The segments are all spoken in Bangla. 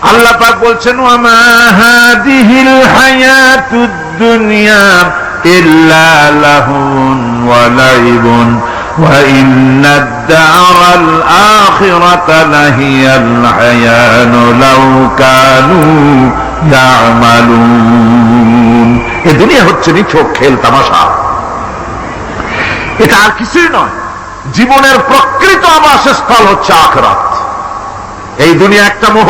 আল্লাহ পাক বলছেন ওয়ামা হাদিহিল হায়াতুদ দুনিয়া ইল্লা লাহুন ওয়া লাইবুন ওয়া ইন্নাদ দারাল আখিরাতা লাহিয়াল হায়ানু লাউ কানু ইয়ামালুন। এই দুনিয়া হচ্ছে নিছক খেল তামাশা, এটা আর কিছুই নয়। জীবনের প্রকৃত আবাসস্থল হচ্ছে আখিরাত। এই দুনিয়া একটা মোহ,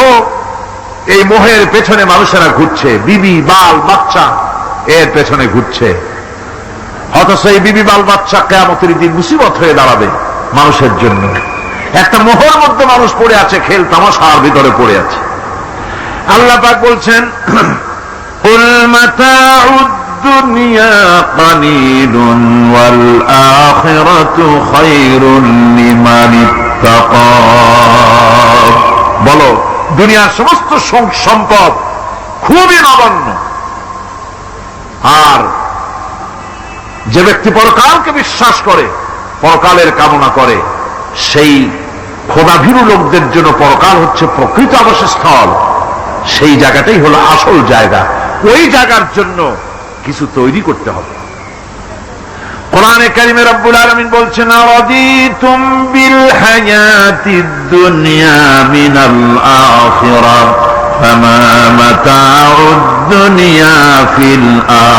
এই মোহের পেছনে মানুষেরা ঘুরছে, বিবি বাল বাচ্চা এর পেছনে ঘুরছে। অথচ এই বিবি বাল বাচ্চা কিয়ামতের দিন মুসিবত হয়ে দাঁড়াবে মানুষের জন্য। একটা মোহের মধ্যে মানুষ পড়ে আছে, খেল তামাশার ভিতরে পড়ে আছে। আল্লাহ পাক বলছেন কুল মাতাউদ দুনিয়া কালিলুন ওয়াল আখিরাতু খায়রুন লিমান ইত্তাকা। বলো দুনিয়ার সমস্ত সম্পদ খুবই নগণ্য, আর যে ব্যক্তি পরকালকে বিশ্বাস করে, পরকালের কামনা করে, সেই খোদাভীরু লোকদের জন্য পরকাল হচ্ছে প্রকৃত আবাসস্থল। সেই জায়গাটাই হলো আসল জায়গা। ওই জায়গার জন্য কিছু তৈরি করতে হবে। কোরআনে কারিমে রব্বুল আলামিন বলছেন আরাদিতুম বিল হায়াতিদ দুনিয়া মিনাল আখিরাহ ফামা মাতাউদ দুনিয়া ফিল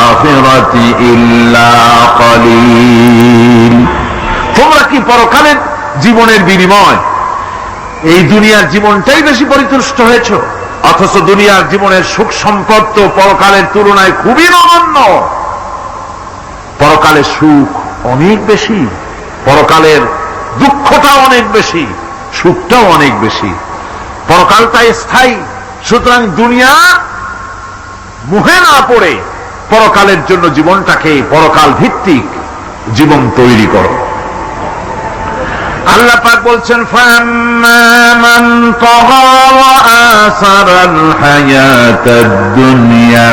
আখিরাতি ইল্লা কালিল। তোমরা কি পরকালের জীবনের বিনিময় এই দুনিয়ার জীবনটাই বেশি পরিতুষ্ট হয়েছো? অথচ দুনিয়ার জীবনের সুখ সম্পদ তো পরকালের তুলনায় খুবই নগণ্য। পরকালের সুখ অনেক বেশি, পরকালের দুঃখটা অনেক বেশি, সুখটাও অনেক বেশি। পরকালটা স্থায়ী, সুতরাং দুনিয়া মুহে না পড়ে পরকালের জন্য জীবনটাকে পরকাল ভিত্তিক জীবন তৈরি করো। আল্লাহ পাক বলছেন ফাম্মা মান তাগা ওয়া আসারাল হায়াতাদ দুনিয়া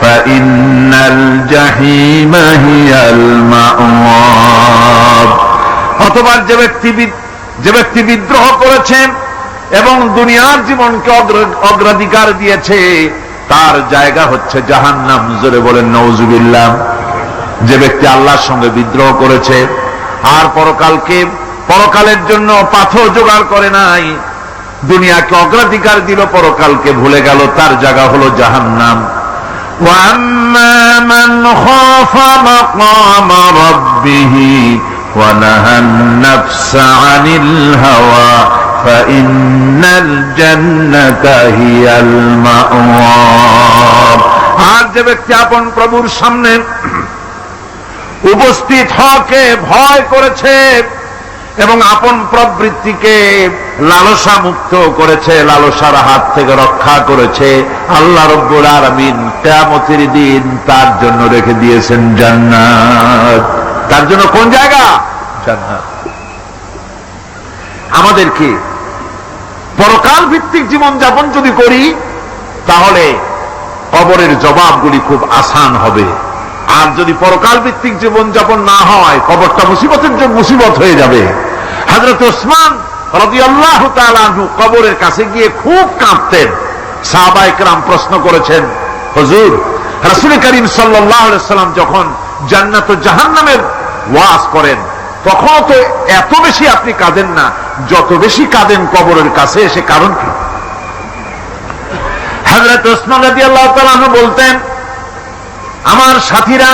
ফাইন্নাল জাহিমা হিয়াল মাওয়াব। অথবা যে ব্যক্তি বিদ্রোহ করেছে এবং দুনিয়ার জীবনকে অগ্রাধিকার দিয়েছে, তার জায়গা হচ্ছে জাহান্নাম। জোরে বলেন নাউজুবিল্লাহ। যে ব্যক্তি আল্লাহর সঙ্গে বিদ্রোহ করেছে আর পরকালের জন্য পাথর জোগাড় করে নাই, দুনিয়াকে অগ্রাধিকার দিল, পরকালকে ভুলে গেল, তার জায়গা হলো জাহান্নাম। ওয়াম্মা মান খাফা মাকামা রাব্বিহি ওয়া নাহান নাফসা আনিল হাওয়া ফাইন্নাল জান্নাতা হিয়াল মাওয়াব। আর যে ব্যক্তি আপন প্রভুর সামনে উপস্থিত হওয়াকে ভয় করেছে এবং আপন প্রবৃত্তিকে লালসা মুক্ত করেছে, লালসার হাত থেকে রক্ষা করেছে, আল্লাহ রাব্বুল আলামিন কিয়ামতের দিন তার জন্য রেখে দিয়েছেন জান্নাত। তার জন্য কোন জায়গা? জান্নাত। আমাদেরকে পরকাল ভিত্তিক জীবন যাপন যদি করি, তাহলে কবরের জবাবগুলি খুব আসান হবে। আর যদি পরকাল ভিত্তিক জীবন যাপন না হয়, কবরটা মুসিবতের জন্য মুসিবত হয়ে যাবে। হযরত ওসমান রাদিয়াল্লাহু তাআলা আনহু কবরের কাছে গিয়ে খুব কাঁদতেন। সাহাবায়ে কেরাম প্রশ্ন করেছেন, হুজুর, রাসূল করিম সাল্লাল্লাহু আলাইহি ওয়াসাল্লাম যখন জান্নাত ও জাহান্নামের ওয়াজ করেন, তখন তো এত বেশি আপনি কাঁদেন না, যত বেশি কাঁদেন কবরের কাছে এসে, কারণ কি? হযরত ওসমান রাদিয়াল্লাহু তাআলা আনহু বলতেন, আমার সাথীরা,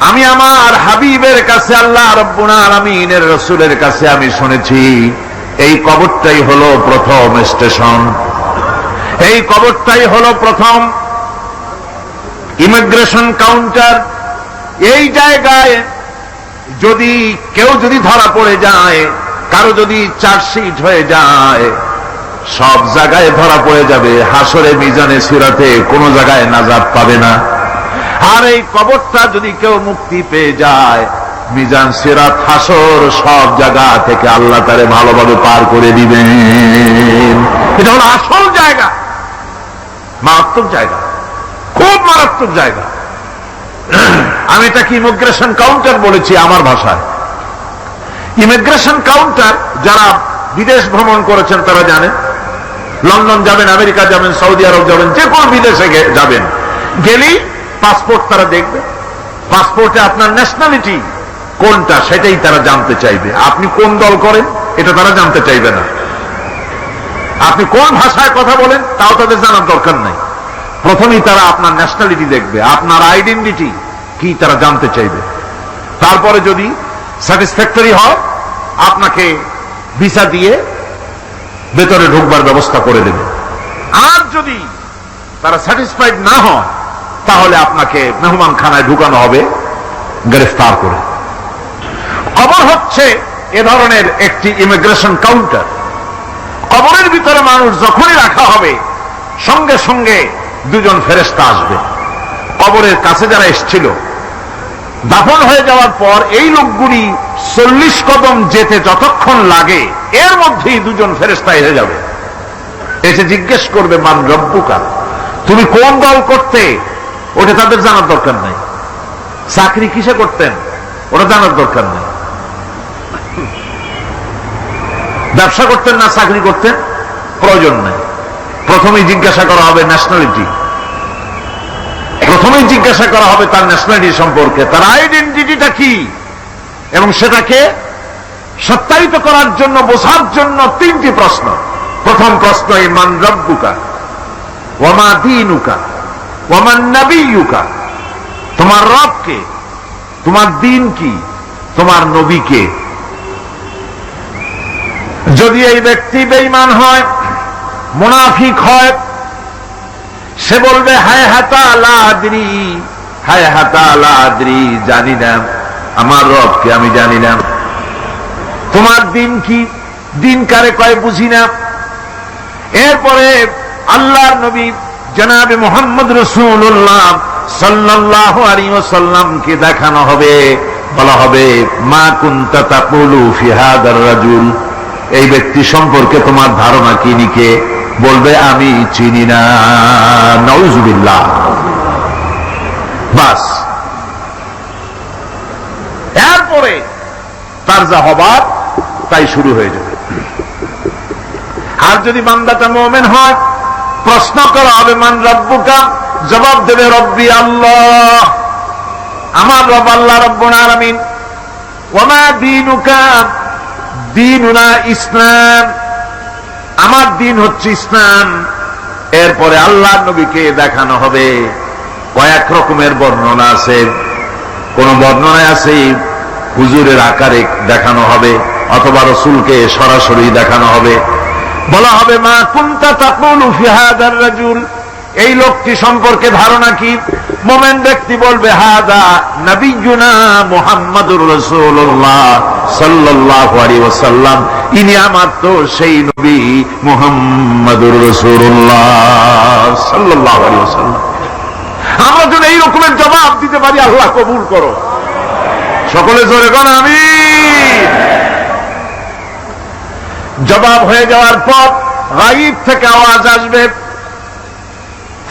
আমি আমার হাবিবের কাছে, আল্লাহ রাব্বুল আলামিনের রাসূলের কাছে আমি শুনেছি এই কবরটাই হলো প্রথম স্টেশন, এই কবরটাই হলো প্রথম ইমিগ্রেশন কাউন্টার। এই জায়গায় কেউ যদি ধরা পড়ে যায়, কারো যদি চার্জশিট হয়ে যায়, সব জায়গায় ধরা পড়ে যাবে। হাসরে মিজানে সিরাতে কোনো জায়গায় নাজাত পাবে না। আর এই কবরটা যদি কেউ মুক্তি পেয়ে যায়, মিজান সিরাত হাসর সব জায়গা থেকে আল্লাহ তারে ভালোভাবে পার করে দিবেন। এটা হলো আসল জায়গা, মারাত্মক জায়গা, খুব মারাত্মক জায়গা। আমি এটাকে ইমিগ্রেশন কাউন্টার বলেছি আমার ভাষায়। ইমিগ্রেশন কাউন্টার যারা বিদেশ ভ্রমণ করেছেন তারা জানেন, লন্ডন যাবেন, আমেরিকা যাবেন, সৌদি আরব যাবেন, যে কোনো বিদেশে যাবেন, গেলেই পাসপোর্ট তারা দেখবে। পাসপোর্টে আপনার ন্যাশনালিটি কোনটা সেটাই তারা জানতে চাইবে। আপনি কোন দল করেন এটা তারা জানতে চাইবে না। আপনি কোন ভাষায় কথা বলেন তাও তাদের জানার দরকার নাই। প্রথমেই তারা আপনার ন্যাশনালিটি দেখবে, আপনার আইডেন্টিটি কি তারা জানতে চাইবে। তারপরে যদি স্যাটিসফ্যাক্টরি হয় আপনাকে ভিসা দিয়ে ভেতরে ঢুকবার ব্যবস্থা করে দেবে। আর যদি তারা স্যাটিসফাইড না হয় তাহলে আপনাকে মেহমানখানায় ঢুকানো হবে গ্রেফতার করে। কবর হচ্ছে এ ধরনের একটি ইমিগ্রেশন কাউন্টার। কবরের ভিতরে মানুষ যখনই রাখা হবে সঙ্গে সঙ্গে দুজন ফেরেশতা আসবে। কবরের কাছে যারা এসেছিল দাফন হয়ে যাওয়ার পর এই লোকগুলি 40 কদম যেতে যতক্ষণ লাগে এর মধ্যেই দুজন ফেরেশতা এসে যাবে। এসে জিজ্ঞেস করবে, মান রব্বুকা, তুমি কোন দল করতে? ওটা তাদের জানার দরকার নাই। চাকরি কিসে করতেন ওটা জানার দরকার নাই। ব্যবসা করতেন না চাকরি করতেন প্রয়োজন নাই। প্রথমেই জিজ্ঞাসা করা হবে ন্যাশনালিটি, প্রথমেই জিজ্ঞাসা করা হবে তার ন্যাশনালিটি সম্পর্কে, তার আইডেন্টিটিটা কি, এবং সেটাকে সত্যায়িত করার জন্য, বোঝার জন্য 3টি প্রশ্ন। প্রথম প্রশ্ন, মান রব্বুকা ওয়া মা দীনুকা ওয়া মান নবিয়ুকা, তোমার রব কে, তোমার দিন কি, তোমার নবী কে। যদি এই ব্যক্তি বেঈমান হয়, মুনাফিক হয়, সে বলবে হায় হাতা লা আদরি, হায় হাতা লা আদরি, জানি না আমার রবকে, আমি জানি না। তোমার দিন কি, দিন কারে কয় বুঝি না। এরপরে আল্লাহর নবী জনাবে মুহাম্মদ রাসূলুল্লাহ সাল্লাল্লাহু আলাইহি ওয়াসাল্লামকে দেখানো হবে, বলা হবে মা কুনতা তাকুলু ফি হাদার রাজুল, এই ব্যক্তি সম্পর্কে তোমার ধারণা কি নিকে? বলবে আমি চিনি না। নাউযুবিল্লাহ। বাস, এরপরে তার যা হবার তাই শুরু হয়ে যাবে। আর যদি বান্দাটা মুমিন হয়, প্রশ্ন করা হবে মান রব্বুকা, জবাব দেবে রব্বি আল্লাহ, আমার রব আল্লাহ রাব্বুল আলামিন। ওয়া মা দীনুকা, দীনুনা ইসলাম, আমার দিন হচ্ছে ইসলাম। এরপরে আল্লাহর নবীকে দেখানো হবে। কয়েক রকমের বর্ণনা আছে। কোন বর্ণনায় আছে হুজুরের আকারে দেখানো হবে, অথবা রাসূলকে সরাসরি দেখানো হবে। বলা হবে মা কুনতা তাকুলু ফি হাদার রাজুল, এই লোকটি সম্পর্কে ধারণা কি? মুমিন ব্যক্তি বলবে হাদা নবিয়ুনা মুহাম্মাদুর রাসূলুল্লাহ সাল্লাল্লাহু আলাইহি ওয়াসাল্লাম, ইনি আমার তো সেই নবী মুহাম্মাদুর রাসূলুল্লাহ সাল্লাল্লাহু আলাইহি ওয়াসাল্লাম। আমরা যদি এই রকমের জবাব দিতে পারি, আল্লাহ কবুল করো। সকলে জোরে বলেন আমিন। জবাব হয়ে যাওয়ার পর গায়ব থেকে আওয়াজ আসবে,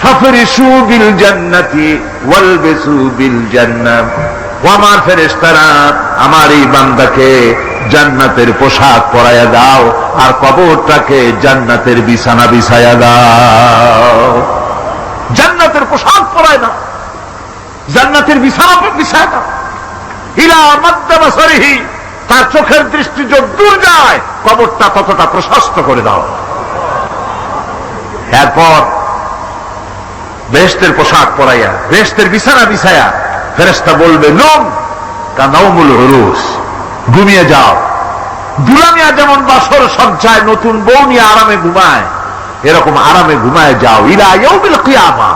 ফাফরিশু বিল জান্নাতি ওয়ালবিসু বিল জান্নাহ, ও আমার ফেরেশতারা, আমার এই বান্দাকে জান্নাতের পোশাক পরাইয়া দাও আর কবরটাকে জান্নাতের বিছানা বিছাইয়া দাও। জান্নাতের পোশাক পরায় দাও, জান্নাতের বিছানা বিছাইয়া দাও। ইলা মাদ্দা বাসারিহি, তার চোখের দৃষ্টি যত দূর যায় কবরটা ততটা প্রশস্ত করে দাও। এরপর বেহেশতের পোশাক পরাইয়া, বেহেশতের বিছানা বিছায়া ফেরেশতা বলবে নম কানাউমুল হুরুস, ঘুমিয়ে যাও। দুলামিয়া যেমন বাসর সজ্জায় নতুন বউ নিয়ে আরামে ঘুমায়, এরকম আরামে ঘুমায় যাও। ইলা ইয়াউমিল কিয়ামা,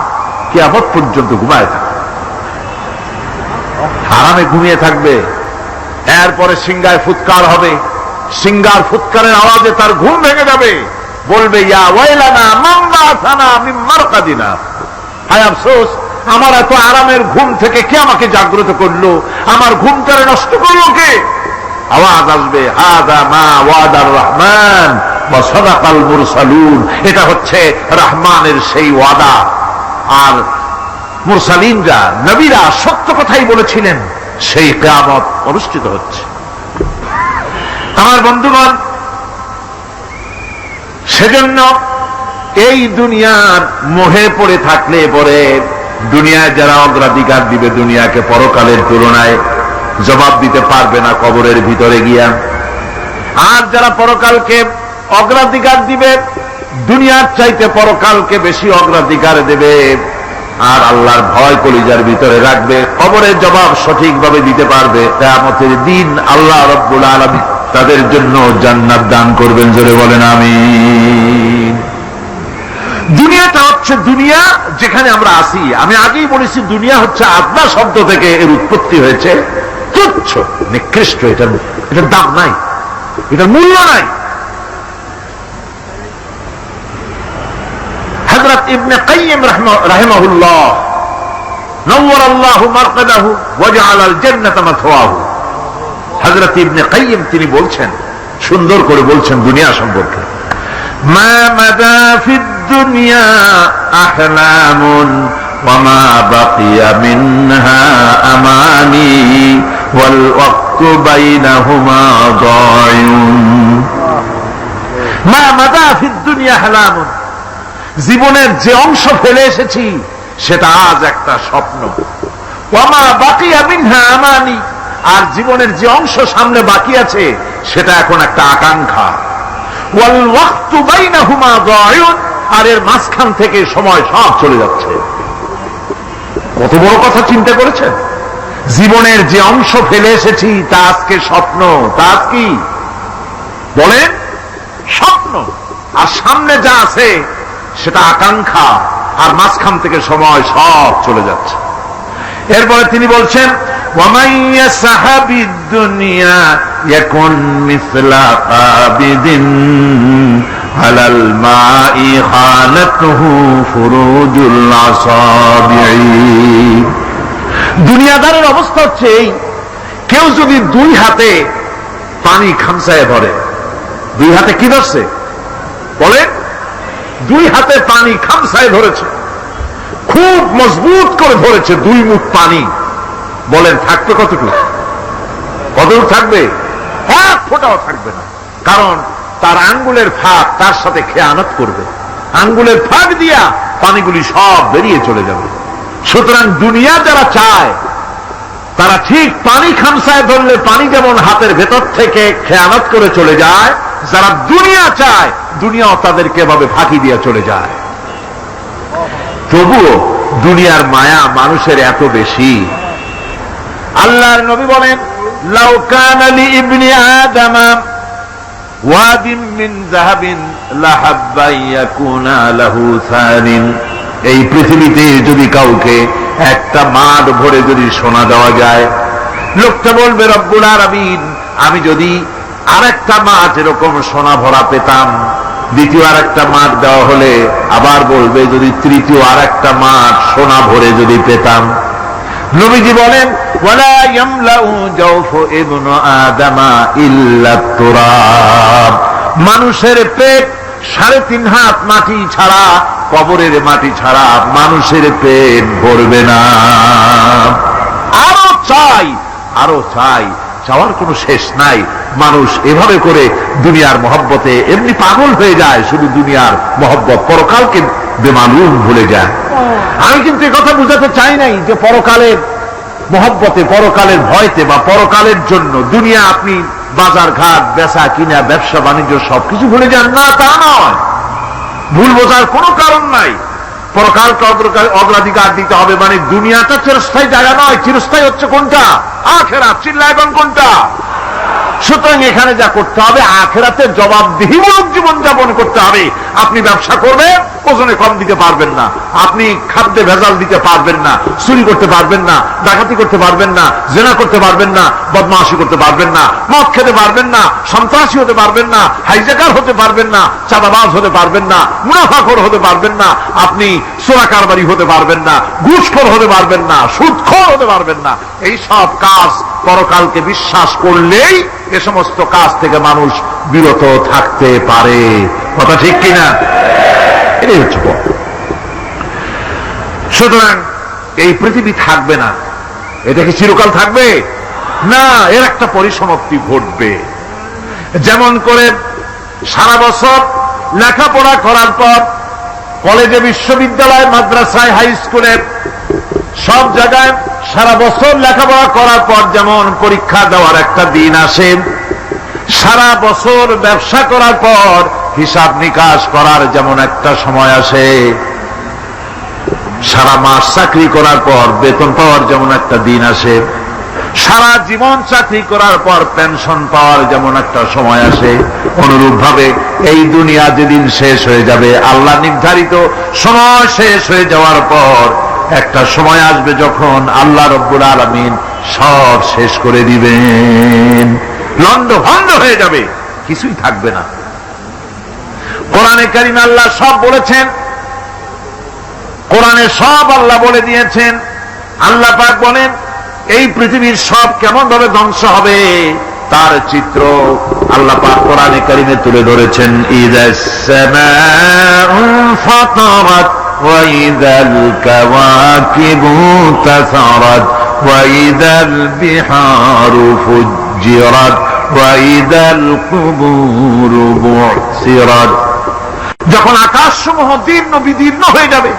কিয়ামত পর্যন্ত ঘুমায় থাকো, আরামে ঘুমিয়ে থাকবে। এরপরে সিংহায় ফুৎকার হবে, সিংহার ফুৎকারের আওয়াজে তার ঘুম ভেঙে যাবে। বলবে ইয়া ওয়াইলানা মান বাসানা মিন মারকাদিনা, হায় আফসোস, আমার এত আরামের ঘুম থেকে কে আমাকে জাগ্রত করলো, আমার ঘুমটারে নষ্ট করলো কে? আওয়াজ আসবে হাযা মা ওয়াদার রহমান ওয়া সাদাকাল মুরসালুন, এটা হচ্ছে রহমানের সেই ওয়াদা, আর মুরসালিনরা, নবীরা সত্য কথাই বলেছিলেন, সেই কিয়ামত অনুষ্ঠিত হচ্ছে। আমার বন্ধুগণ, সেজন্য এই দুনিয়ার মোহে পড়ে থাকলে পরে দুনিয়ায় যারা অগ্রাধিকার দিবে দুনিয়াকে পরকালের তুলনায়, জবাব দিতে পারবে না কবরের ভিতরে গিয়া। আর যারা পরকালকে অগ্রাধিকার দিবে, দুনিয়ার চাইতে পরকালকে বেশি অগ্রাধিকার দেবে, আর আল্লাহর ভয় কলিজার ভিতরে রাখবে, কবরের জবাব সঠিকভাবে দিতে পারবে, কিয়ামতের দিন আল্লাহ রাব্বুল আলামিন তাদের জন্য জান্নাত দান করবেন। জোরে বলেন আমিন। দুনিয়াটা হচ্ছে দুনিয়া যেখানে আমরা আছি। আমি আগেই বলেছি দুনিয়া হচ্ছে আদনা শব্দ থেকে এর উৎপত্তি হয়েছে। তুচ্ছ, নিকৃষ্ট, এটার দাম নাই, এটার মূল্য নাই। হযরত ইবনে কাইয়িম রাহিমাহুল্লাহ নওয়ারাল্লাহু মারকাদাহু ওয়া জাআলাল জান্নাতা মাথওয়াহু, হযরত ইবনে কাইয়িম তিনি বলছেন, সুন্দর করে বলছেন দুনিয়া সম্পর্কে, মা মাদা ফিদ দুনিয়া আহলামুন ওয়া মা বাকিয়া মিনহা আমানি ওয়াল ওয়াক্তু বাইনাহুমা দায়ুন। মা মাদা ফিদ দুনিয়া আহলামুন, জীবনের যে অংশ ফেলে এসেছি সেটা আজ একটা স্বপ্ন। ওয়া মা বাকিয়া মিনহা আমানি, আর জীবনের যে অংশ সামনে বাকি আছে সেটা এখন একটা আকাঙ্ক্ষা। ওয়াল ওয়াক্তু বাইনাহুমা দায়ুন, আর এর মাঝখান থেকে সময় সব চলে যাচ্ছে। কত বড় কথা চিন্তা করেছেন? জীবনের যে অংশ ফেলে এসেছি তা আজকে স্বপ্ন, তা আজ কি বলেন? স্বপ্ন। আর সামনে যা আছে সেটা আকাঙ্ক্ষা, আর মাঝখান থেকে সময় সব চলে যাচ্ছে। এরপরে তিনি বলছেন, وَمَنْ يَسْحَبِ الدُّنْيَا يَكُنْ مِثْلَ قَابِضٍ عَلَى الْمَاءِ خَانَتْهُ فُرُوجُ الْأَصَابِعِ। দুনিয়াদারের অবস্থা হচ্ছে এই, কেউ যদি দুই হাতে পানি খামসায় ধরে, দুই হাতে কি ধরছে বলে? দুই হাতে পানি খামসায় ধরেছে, খুব মজবুত করে ধরেছে, দুই মুখ পানি। বলেন থাকবে কতটুকু? কতটুকু থাকবে? এক ফোঁটাও থাকবে না, কারণ তার আঙ্গুলের ফাঁক তার সাথে খেয়ানত করবে, আঙ্গুলের ফাঁক দিয়া পানিগুলি সব বেরিয়ে চলে যাবে। সুতরাং দুনিয়া যারা চায় তারা ঠিক পানি খামসায় ধরলে পানি যেমন হাতের ভেতর থেকে খেয়ানত করে চলে যায়, যারা দুনিয়া চায় দুনিয়াও তাদেরকে এভাবে ফাঁকি দিয়ে চলে যায়। তবুও দুনিয়ার মায়া মানুষের এত বেশি। আল্লাহর নবী বলেন, লাউ কানা লি ইবনি আদামা ওয়াদিন মিন যাহাবিন লাহাব্বা ইয়াকুনা লাহু সানিন। এই পৃথিবীতে যদি কাউকে একটা মাঠ ভরে যদি সোনা দেওয়া যায়, লোকটা বলবে রব্বুল আলামিন, আমি যদি আরেকটা মাঠ এরকম সোনা ভরা পেতাম। দ্বিতীয় আরেকটা মাঠ দেওয়া হলে আবার বলবে যদি তৃতীয় আরেকটা মাঠ সোনা ভরে যদি পেতাম। নবীজি বলেন, ওয়ালা ইয়ামলাউ জাওফু ইবনু আদামা ইল্লা তুরাব। মানুষের পেট 3.5 হাত মাটি ছাড়া, কবরের মাটি ছাড়া মানুষের পেট ভরবে না। আরো চাই, আরো চাই, চাওয়ার কোনো শেষ নাই। মানুষ এভাবে করে দুনিয়ার মহব্বতে এমনি পাগল হয়ে যায়, শুধু দুনিয়ার মহব্বত, পরকালকে বেমালুম ভুলে যায়। আমি কিন্তু কথা বুঝাতে চাই নাই যে পরকালের মহব্বতে, পরকালের ভয়তে বা পরকালের জন্য দুনিয়া আপনি বাজার ঘাট, বেচা কিনা, ব্যবসা বাণিজ্য সবকিছু ভুলে যান, না তা নয়। ভুল বোঝার কোনো কারণ নাই। পরকালকে অগ্রাধিকার দিতে হবে, মানে দুনিয়াটা চিরস্থায়ী জায়গা নয়। চিরস্থায়ী হচ্ছে কোনটা? আখিরাত। চিল্লায়গণ কোনটা? সুতরাং এখানে যা করতে হবে, আখিরাতের জবাবদিহিমূলক জীবনযাপন করতে হবে। আপনি ব্যবসা করবেন, ওজনে কম দিতে পারবেন না, আপনি খাদ্যে ভেজাল দিতে পারবেন না, চুরি করতে পারবেন না, ডাকাতি করতে পারবেন না, জেনা করতে পারবেন না, বদমাশি করতে পারবেন না, মদ খেতে পারবেন না, সন্ত্রাসী হতে পারবেন না, হাইজ্যাকার হতে পারবেন না, চাঁদাবাজ হতে পারবেন না, মুনাফাখোর হতে পারবেন না, আপনি চোরা কারবারি হতে পারবেন না, ঘুষখোর হতে পারবেন না, সুদখোর হতে পারবেন না। এই সব কাজ পরকালকে বিশ্বাস করলেই এ সমস্ত কাজ থেকে মানুষ বিরত থাকতে পারে। কথা ঠিক কিনা? এটাই হচ্ছে পথ। সুতরাং এই পৃথিবী থাকবে না, এটা কি চিরকাল থাকবে না? এর একটা পরিসমাপ্তি ঘটবে। যেমন করে সারা বছর লেখাপড়া করার পর কলেজে, বিশ্ববিদ্যালয়, মাদ্রাসায়, হাই স্কুলে, সব জায়গায় সারা বছর লেখাপড়া করার পর যেমন পরীক্ষা দেওয়ার একটা দিন আসে, সারা বছর ব্যবসা করার পর হিসাব নিকাশ করার যেমন একটা সময় আসে, সারা মাস চাকরি করার পর বেতন পাওয়ার যেমন একটা দিন আসে, সারা জীবন চাকরি করার পর পেনশন পাওয়ার যেমন একটা সময় আসে, অনুরূপ ভাবে এই দুনিয়া যেদিন শেষ হয়ে যাবে, আল্লাহ নির্ধারিত সময় শেষ হয়ে যাওয়ার পর একটা সময় আসবে যখন আল্লাহ রব্বুল আলামিন সব শেষ করে দিবেন, লন্ডভন্ড হয়ে যাবে, কিছুই থাকবে না। কোরআনে কারিমে আল্লাহ সব বলেছেন, কোরআনে সব আল্লাহ বলে দিয়েছেন। আল্লাহ পাক বলেন এই পৃথিবীর সব কেমন ভাবে ধ্বংস হবে তার চিত্র আল্লাহ পাক কোরআনে কারিমে তুলে ধরেছেন। ইযাস সামাউ ফাতারাত ওয়া ইযাল কাওয়াকিবু তাসারাত ওয়া ইযাল বিহারু ফুজ্জিরাত ওয়া ইযাল কুবুরু বু'সিরাত। যখন আকাশসমূহ দীর্ণ বিদীর্ণ হয়ে যাবে,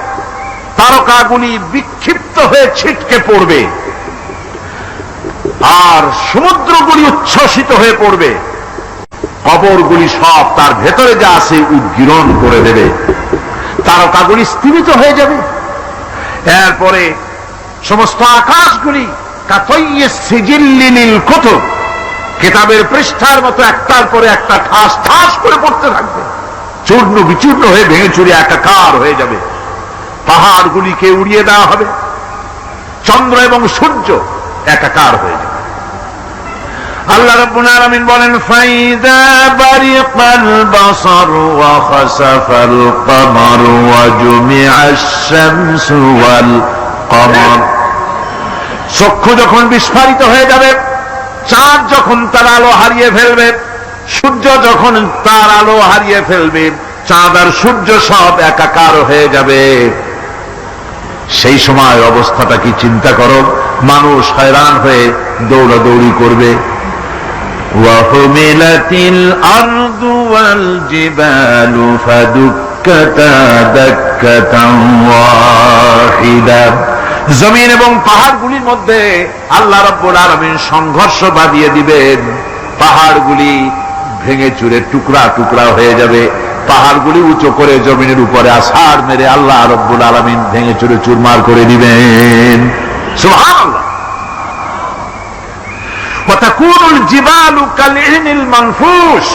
তারকাগুলি বিক্ষিপ্ত হয়ে ছিটকে পড়বে, আর সমুদ্রগুলি উচ্ছ্বসিত হয়ে পড়বে, কবরগুলি সব তার ভেতরে যা আছে উদ্গীরণ করে দেবে, তারকাগুলি স্থিমিত হয়ে যাবে। এরপরে সমস্ত আকাশগুলি কাতাইয়িস সিজিল্লিল কুতুব, কিতাবের পৃষ্ঠার মতো একটার পরে একটা ঠাস ঠাস করে পড়তে থাকবে, চূর্ণ বিচূর্ণ হয়ে ভেঙে চুরে একাকার হয়ে যাবে। পাহাড়গুলিকে উড়িয়ে দেওয়া হবে, চন্দ্র এবং সূর্য একাকার হয়ে যাবে। আল্লাহ রাব্বুল আলামিন বলেন ফাইদা বারিকাল বাসার ওয়া খাসাফাল কমার ওয়া জুমিআশ শামসু ওয়াল কমার। চক্ষু যখন বিস্ফারিত হয়ে যাবে, চাঁদ যখন তার আলো হারিয়ে ফেলবে, সূর্য যখন তার আলো হারিয়ে ফেলবে, চাঁদ আর সূর্য সব একাকার হয়ে যাবে, সেই সময় অবস্থাটা কি চিন্তা করো। মানুষ হয়রান হয়ে দৌড়াদৌড়ি করবে। ওয়াহুমিলাতিল আরদু ওয়াল জিবালু ফাদুক্কাতা দাক্কাতান ওয়াহিদা। জমিন এবং পাহাড়গুলির মধ্যে আল্লাহ রাব্বুল আলামিন সংঘর্ষ বাঁধিয়ে দিবেন, পাহাড়গুলি ভেঙে চুরে টুকরা টুকরা হয়ে যাবে, পাহাড়গুলি উঁচু করে জমিনের উপরে আছাড় মেরে আল্লাহ রাব্বুল আলামিন ভেঙে চুরে চুরমার করে দিবেন। সুবহানাল্লাহ। ওয়া তাকুনুল জিবালু কালইনিল মানফুস,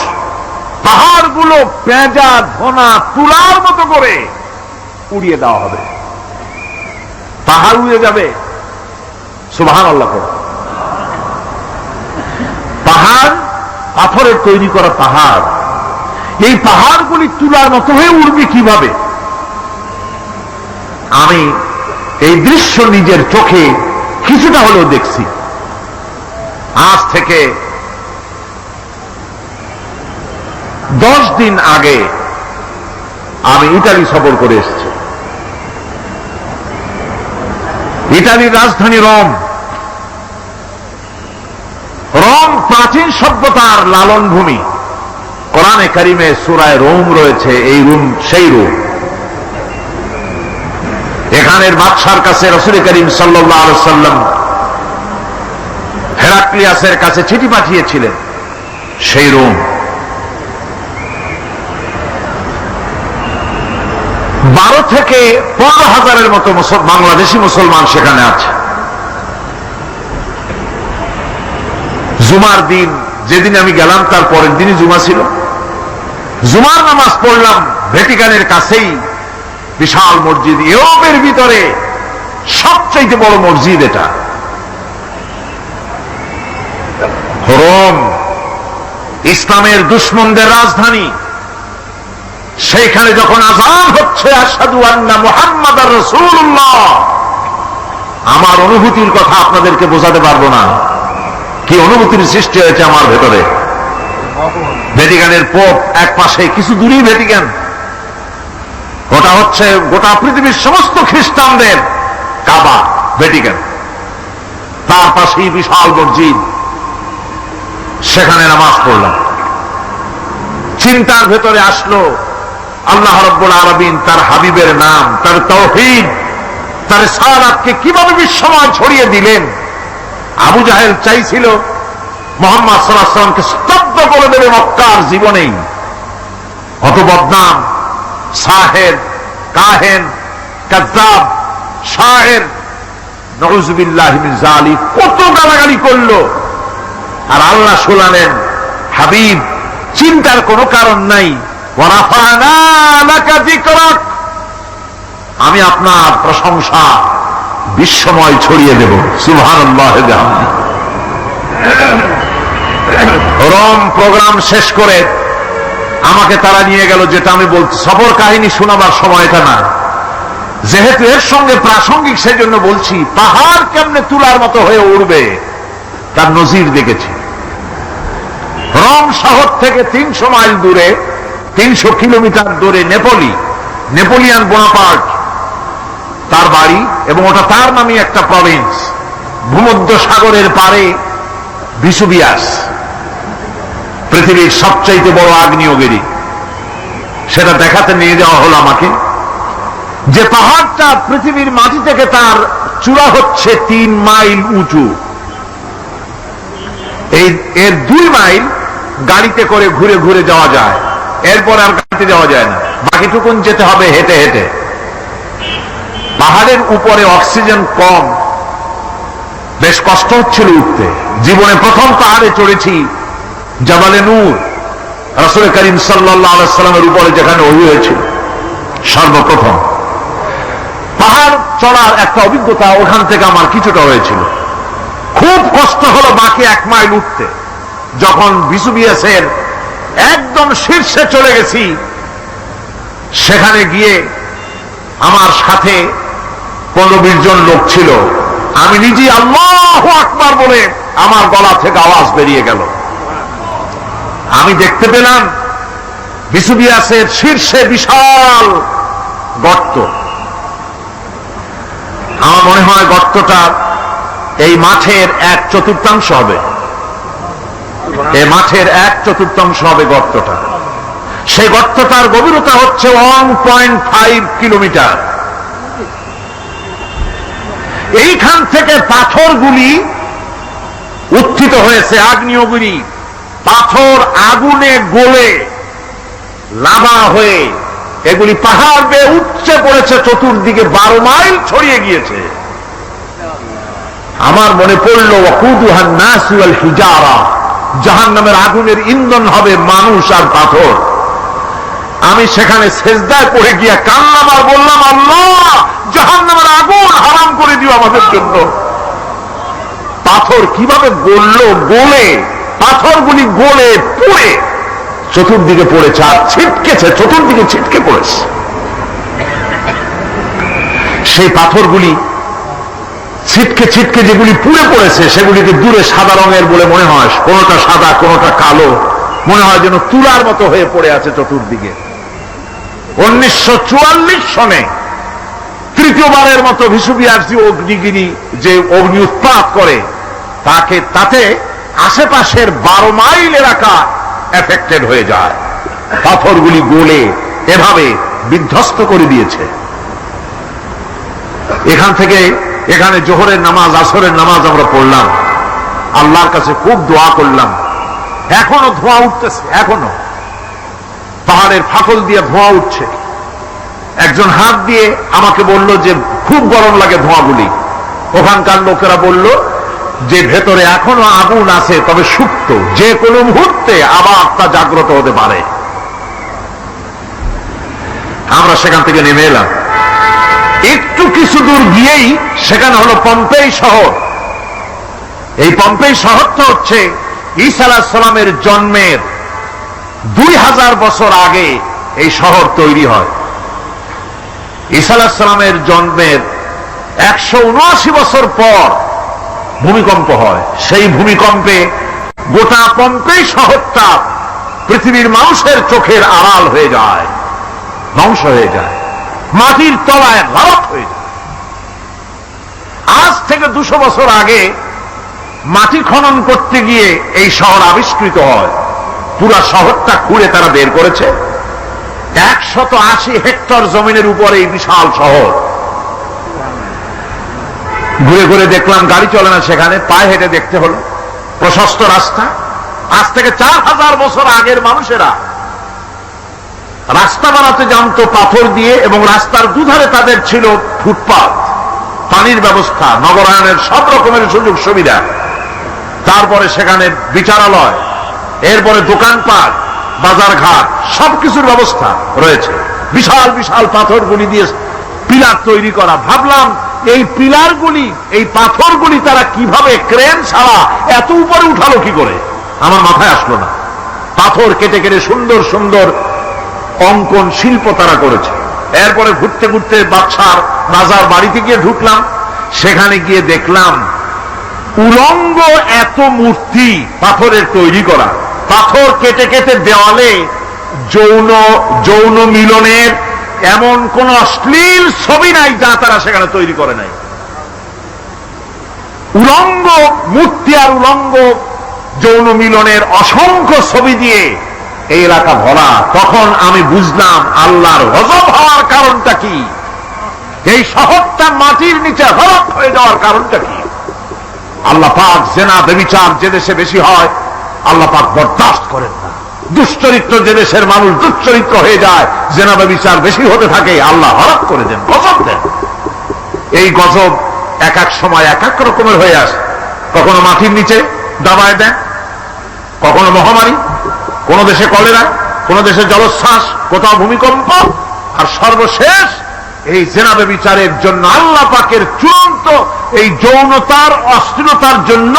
পাহাড়গুলো পেঁজা ধোনা তুলার মতো করে উড়িয়ে দেওয়া হবে, পাহাড় উড়ে যাবে। সুবহানাল্লাহ। পাহাড় পাথরের তৈরি করা পাহাড়, এই পাহাড়গুলি তুলার মতো হয়ে উড়বে কিভাবে? আমি এই দৃশ্য নিজের চোখে কিছুটা হলেও দেখছি। আজ থেকে 10 দিন আগে আমি ইতালি সফর করে এসেছি। ইতালির রাজধানী রোম। রোম প্রাচীন সভ্যতার লালন ভূমি। কোরআনে কারিমে সূরায়ে রোম রয়েছে, এই রোম সেই রোম। এখানের বাদশার কাছে রাসূল করিম সাল্লাল্লাহু আলাইহি ওয়াসাল্লাম হেরাক্লিয়াসের কাছে চিঠি পাঠিয়েছিলেন, সেই রোম। 12 থেকে 15 হাজারের মতো বাংলাদেশি মুসলমান সেখানে আছে। জুমার দিন, যেদিন আমি গেলাম তার পরের দিনই জুমা ছিল, জুমার নামাজ পড়লাম ভ্যাটিকানের কাছেই বিশাল মসজিদ, ইউরোপের ভিতরে সবচেয়ে বড় মসজিদ এটা। রোম ইসলামের দুশমনদের রাজধানী। সেইখানে যখন আযান হচ্ছে আশহাদু আন্না মুহাম্মাদার রাসূলুল্লাহ, আমার অনুভূতির কথা আপনাদেরকে বোঝাতে পারবো না, কি অনুভূতির সৃষ্টি হয়েছে আমার ভেতরে। ভ্যাটিকানের পোপ এক পাশে, কিছু দূরেই ভ্যাটিকান, ওটা হচ্ছে গোটা পৃথিবীর সমস্ত খ্রিস্টানদের কাবা, ভ্যাটিকান। তার পাশেই বিশাল মসজিদ, সেখানে নামাজ পড়লাম। চিন্তার ভেতরে আসলো আল্লাহ রাব্বুল আলামিন তার হাবিবের নাম, তার তাওহীদ, তার রিসালাতকে কিভাবে বিশ্বময় ছড়িয়ে দিলেন। আবু জাহেল চাইছিল মুহাম্মদ সাল্লাল্লাহু আলাইহি ওয়াসাল্লামকে স্তব্ধ করে দেবে মক্কার জীবনেই। কত বদনাম, সাহের, কাহেন, কাযযাব, শায়ের, নাউযুবিল্লাহি মিন যালিক, কত গালাগালি করলো। আর আল্লাহ শুনালেন, হাবিব চিন্তার কোনো কারণ নাই, ওয়া রাফা'না লাকা যিকরাক, আমি আপনার প্রশংসা বিশ্বময় ছড়িয়ে দেব। সুবহানাল্লাহ। রোম প্রোগ্রাম শেষ করে আমাকে তারা নিয়ে গেল, যেটা আমি বলছি সফর কাহিনী শোনাবার সময়টা না, যেহেতু এর সঙ্গে প্রাসঙ্গিক সেজন্য বলছি। পাহাড় কেমনে তুলার মতো হয়ে উঠবে তার নজির দেখেছি। রোম শহর থেকে 300 মাইল দূরে, 300 কিলোমিটার দূরে নেপোলিয়ান বোনাপার্ট তার বাড়ি, এবং ওটা তার নামে একটা প্রভিন্স। ভূমধ্য সাগরের পারে ভিসুভিয়াস, পৃথিবীর সবচাইতে বড় আগ্নেয়গিরি। সেটা দেখাতে নিয়ে যাওয়া হলো আমাকে, যে পাহাড়টা পৃথিবীর মাটি থেকে তার চূড়া হচ্ছে 3 মাইল উঁচু। এর 2 মাইল গাড়িতে করে ঘুরে ঘুরে যাওয়া যায়, এরপর আর গাড়িতে যাওয়া যায় না, বাকিটুকুন যেতে হবে হেঁটে হেঁটে। পাহাড়ের উপরে অক্সিজেন কম, বেশ কষ্ট হচ্ছিল উঠতে। জীবনে প্রথম পাহাড়ে চড়েছি জাবালে নূর, রাসূল করিম সাল্লাল্লাহু আলাইহি সাল্লামের উপরে যেখানে ওহী হয়েছিল সর্বপ্রথম। পাহাড় চড়ার একটা অভিজ্ঞতা ওখান থেকে আমার কিছুটা হয়েছিল। খুব কষ্ট হলো বাকি 1 মাইল উঠতে। যখন ভিসুভিয়াসের একদম শীর্ষে চলে গেছি, সেখানে গিয়ে আমার সাথে 15-20 জন লোক ছিল। আমি নিজে আল্লাহু আকবার বলে আমার গলা থেকে আওয়াজ বেরিয়ে গেল। আমি দেখতে পেলাম ভিসুভিয়াসের শীর্ষে বিশাল গর্ত। আমার মনে হয় গর্তটা এই মাঠের 1/4 হবে। এই মাঠের 1/4 হবে গর্তটা। সেই গর্তটার গভীরতা হচ্ছে 1.5 কিলোমিটার। এইখান থেকে পাথরগুলি উত্থিত হয়েছে, আগ্নেয়গিরি পাথর আগুনে গলে লাভা হয়ে এগুলি পাহাড় বেয়ে উচ্চে পড়েছে, চতুর্দিকে 12 মাইল ছড়িয়ে গিয়েছে। আমার মনে পড়ল ওয়াকুদুহান নাস ওয়াল হিজারা, জাহান্নামের আগুনের ইন্ধন হবে মানুষ আর পাথর। আমি সেখানে সেজদায় পড়ে গিয়ে কান্নাম আর বললাম, আল্লাহ জাহান্নামের আগুন হারাম করে দিও আমাদের জন্য। পাথর কিভাবে গললো, গলে পাথরগুলি গলে পুড়ে চতুর্দিকে পড়েছে, আর ছিটকেছে, চতুর্দিকে ছিটকে পড়েছে। সেই পাথরগুলি ছিটকে ছিটকে যেগুলি পুড়ে পড়েছে, সেগুলিকে দূরে সাদা রঙের বলে মনে হয়, কোনোটা সাদা কোনোটা কালো, মনে হয় যেন তুলার মতো হয়ে পড়ে আছে চতুর্দিকে। 1944 সনে তৃতীয়বারের মতো ভিসুভিয়াস অগ্নিগিরি যে অগ্নি উৎপাত করে, তাতে আশেপাশের 12 মাইল এলাকা এফেক্টেড হয়ে যায়। পাথরগুলি গলে এভাবে বিধ্বস্ত করে দিয়েছে। এখান থেকে এখানে জোহরের নামাজ, আসরের নামাজ আমরা পড়লাম, আল্লাহর কাছে খুব দোয়া করলাম। এখনো ধোঁয়া উঠতেছে, এখনো পাহাড়ের ফাটল দিয়ে ধোঁয়া উঠছে। একজন হাত দিয়ে আমাকে বলল যে খুব গরম লাগে ধোঁয়াগুলি। ওখানকার লোকেরা বলল যে ভেতরে এখনো আগুন আছে, তবে সুপ্ত, যে কোনো মুহূর্তে আবার তা জাগ্রত হতে পারে। আমরা সেখান থেকে নেমে এলাম। একটু কিছু দূর গিয়েই সেখানে হলো পম্পেই শহর। এই পম্পেই শহরটা হচ্ছে ঈসা আলাইহিস সালামের জন্মের 2000 বছর আগে এই শহর তৈরি হয়। ঈসা আলাইহিস সালামের জন্মের 179 বছর পর ভূমিকম্প হয়। সেই ভূমিকম্পে গোটা পম্পেই শহরটা পৃথিবীর মানুষের চোখের আড়াল হয়ে যায়, ধ্বংস হয়ে যায়, মাটির তলায় রাত হয়ে যায়। আজ থেকে 200 বছর আগে মাটি খনন করতে গিয়ে এই শহর আবিষ্কৃত হয়। পুরা শহরটা খুঁড়ে তারা বের করেছে 180 হেক্টর জমিনের উপরে এই বিশাল শহর। ঘুরে ঘুরে দেখলাম গাড়ি চলে না সেখানে, পায়ে হেঁটে দেখতে হলো। প্রশস্ত রাস্তা, আজ থেকে 4000 বছর আগের মানুষেরা রাস্তা বানাতে জানতো পাথর দিয়ে, এবং রাস্তার দুধারে তাদের ছিল ফুটপাত, পানির ব্যবস্থা, নগরায়নের সব রকমের সুযোগ সুবিধা। তারপরে সেখানে বিচারালয়, এরপরে দোকানপাট, বাজারঘাট, সবকিছুর ব্যবস্থা রয়েছে। বিশাল বিশাল পাথরগুলি দিয়ে পিলার তৈরি করা। ভাবলাম এই পিলারগুলি, এই পাথরগুলি তারা কিভাবে ক্রেন ছাড়া এত উপরে উঠালো কি করে, আমার মাথায় আসলো না। পাথর কেটে কেটে সুন্দর সুন্দর অঙ্কন শিল্প তারা করেছে। এরপরে ঘুরতে ঘুরতে বাদশার রাজার বাড়িতে গিয়ে ঢুকলাম। সেখানে গিয়ে দেখলাম উলঙ্গ এত মূর্তি পাথরের তৈরি করা। পাথর কেটে কেটে দেওয়ালে যৌন মিলনের এমন কোন অশ্লীল ছবি নাই যা তারা সেখানে তৈরি করে নাই। উলঙ্গ মূর্তি আর উলঙ্গ যৌন মিলনের অসংখ্য ছবি দিয়ে এই এলাকা ভরা। তখন আমি বুঝলাম আল্লাহর গজব হওয়ার কারণটা কি, এই শহরটা মাটির নিচে হরপ হয়ে যাওয়ার কারণটা কি। আল্লাহ পাক জেনা ব্যভিচার যে দেশে বেশি হয় আল্লাহ পাক বরদাস্ত করেন না। দুশ্চরিত্র যে দেশের মানুষ দুশ্চরিত্র হয়ে যায়, জেনা ব্যভিচার বেশি হতে থাকে, আল্লাহ হরপ করে দেন, গজব দেন। এই গজব এক এক সময় এক এক রকমের হয়ে আসে। কখনো মাটির নিচে দাবায় দেন, কখনো মহামারী, কোন দেশে কলেরা, কোন দেশে জলোচ্ছ্বাস, কোথাও ভূমিকম্প, আর সর্বশেষ এই জেনা ব্যভিচারের জন্য আল্লাহ পাকের চূড়ান্ত, এই যৌনতার অশ্লীলতার জন্য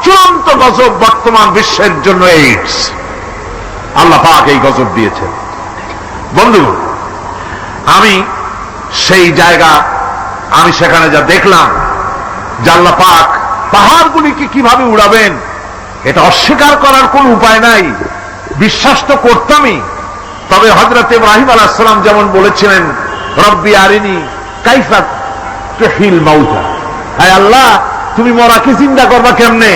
চূড়ান্ত গজব বর্তমান বিশ্বের জন্য এইডস। আল্লাহ পাক এই গজব দিয়েছে। বন্ধুগণ, আমি সেই জায়গা, আমি সেখানে যা দেখলাম যে আল্লাহ পাক পাহাড়গুলিকে কিভাবে উড়াবেন, এটা অস্বীকার করার কোন উপায় নাই। বিশ্বাস তো করতামই, তবে হযরত ইব্রাহিম আলাইহিস সালাম যেমন বলেছিলেন, রব্বি আরিনি কাইফা তুহিল মাউতা, হায় আল্লাহ তুমি মরাকে জিন্দা করবা কেমনে?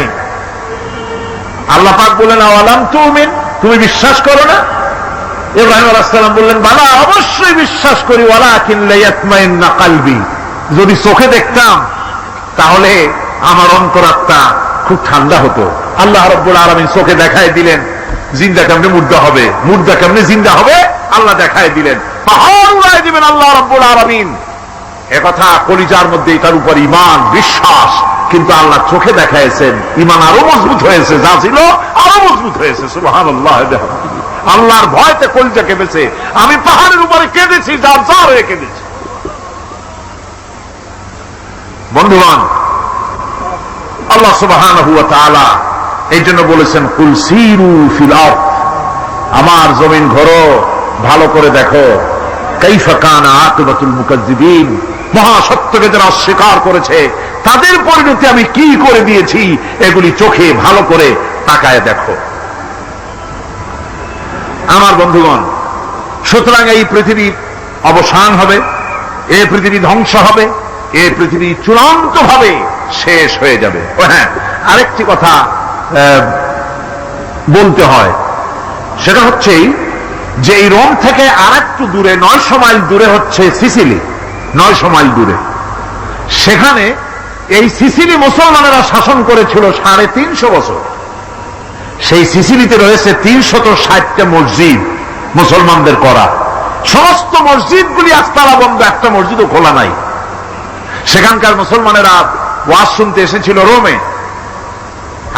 আল্লাহ পাক বলেন আওয়ালাম তুমিন, তুমি বিশ্বাস করো না? ইব্রাহিম আলাইহিস সালাম বললেন বালা, অবশ্যই বিশ্বাস করি, ওয়ালাকিন লিয়াতমাইন্না কলবি, যদি চোখে দেখতাম তাহলে আমার অন্তরাত্মা খুব ঠান্ডা হতো। আল্লাহ রাব্বুল আলামিন চোখে দেখায় দিলেন জিন্দা কেমনে মুর্দা হবে, মুর্দা কেমনে জিন্দা হবে, আল্লাহ দেখায় দিলেন। পাহাড় উড়ায় দিবেন আল্লাহ রাব্বুল আলামিন। একথা কলিজার মধ্যে এটার উপর ঈমান বিশ্বাস, কিন্তু আল্লাহ চোখে দেখাইছেন, ঈমান আরো মজবুত হয়েছে, যা ছিল আরো মজবুত হয়েছে। সুবহানাল্লাহ, আল্লাহর ভয়তে কলিজা কেঁদেছে। আমি পাহাড়ের উপরে কেঁদেছি, যার যার হয়ে কেঁদেছি। বন্ধুগণ, আল্লাহ সুবহানাহু ওয়া তাআলা এই জন্য বলেছেন কুল সিরু ফিল আরদ, আমার জমিন ঘোরো, ভালো করে দেখো, কাইফা কানা আকিবাতুল মুকাজ্জিবিন, মহাসত্যকে যারা অস্বীকার করেছে তাদের পরিণতি আমি কি করে দিয়েছি, এগুলি চোখে ভালো করে তাকায় দেখো। আমার বন্ধুগণ, সুতরাং এই পৃথিবীর অবসান হবে, এই পৃথিবী ধ্বংস হবে, এই পৃথিবী চূড়ান্ত ভাবে শেষ হয়ে যাবে। ও হ্যাঁ, আরেকটি কথা বলতে হয়, সেটা হচ্ছে যে এই রোম থেকে আর একটু দূরে 900 মাইল দূরে হচ্ছে সিসিলি। 900 মাইল দূরে, সেখানে এই সিসিলি মুসলমানেরা শাসন করেছিল 350 বছর। সেই সিসিলিতে রয়েছে 360টা মসজিদ মুসলমানদের করা। সমস্ত মসজিদগুলি আজ তালা বন্ধ, একটা মসজিদও খোলা নাই। সেখানকার মুসলমানেরা ওয়াজ শুনতে এসেছিল রোমে।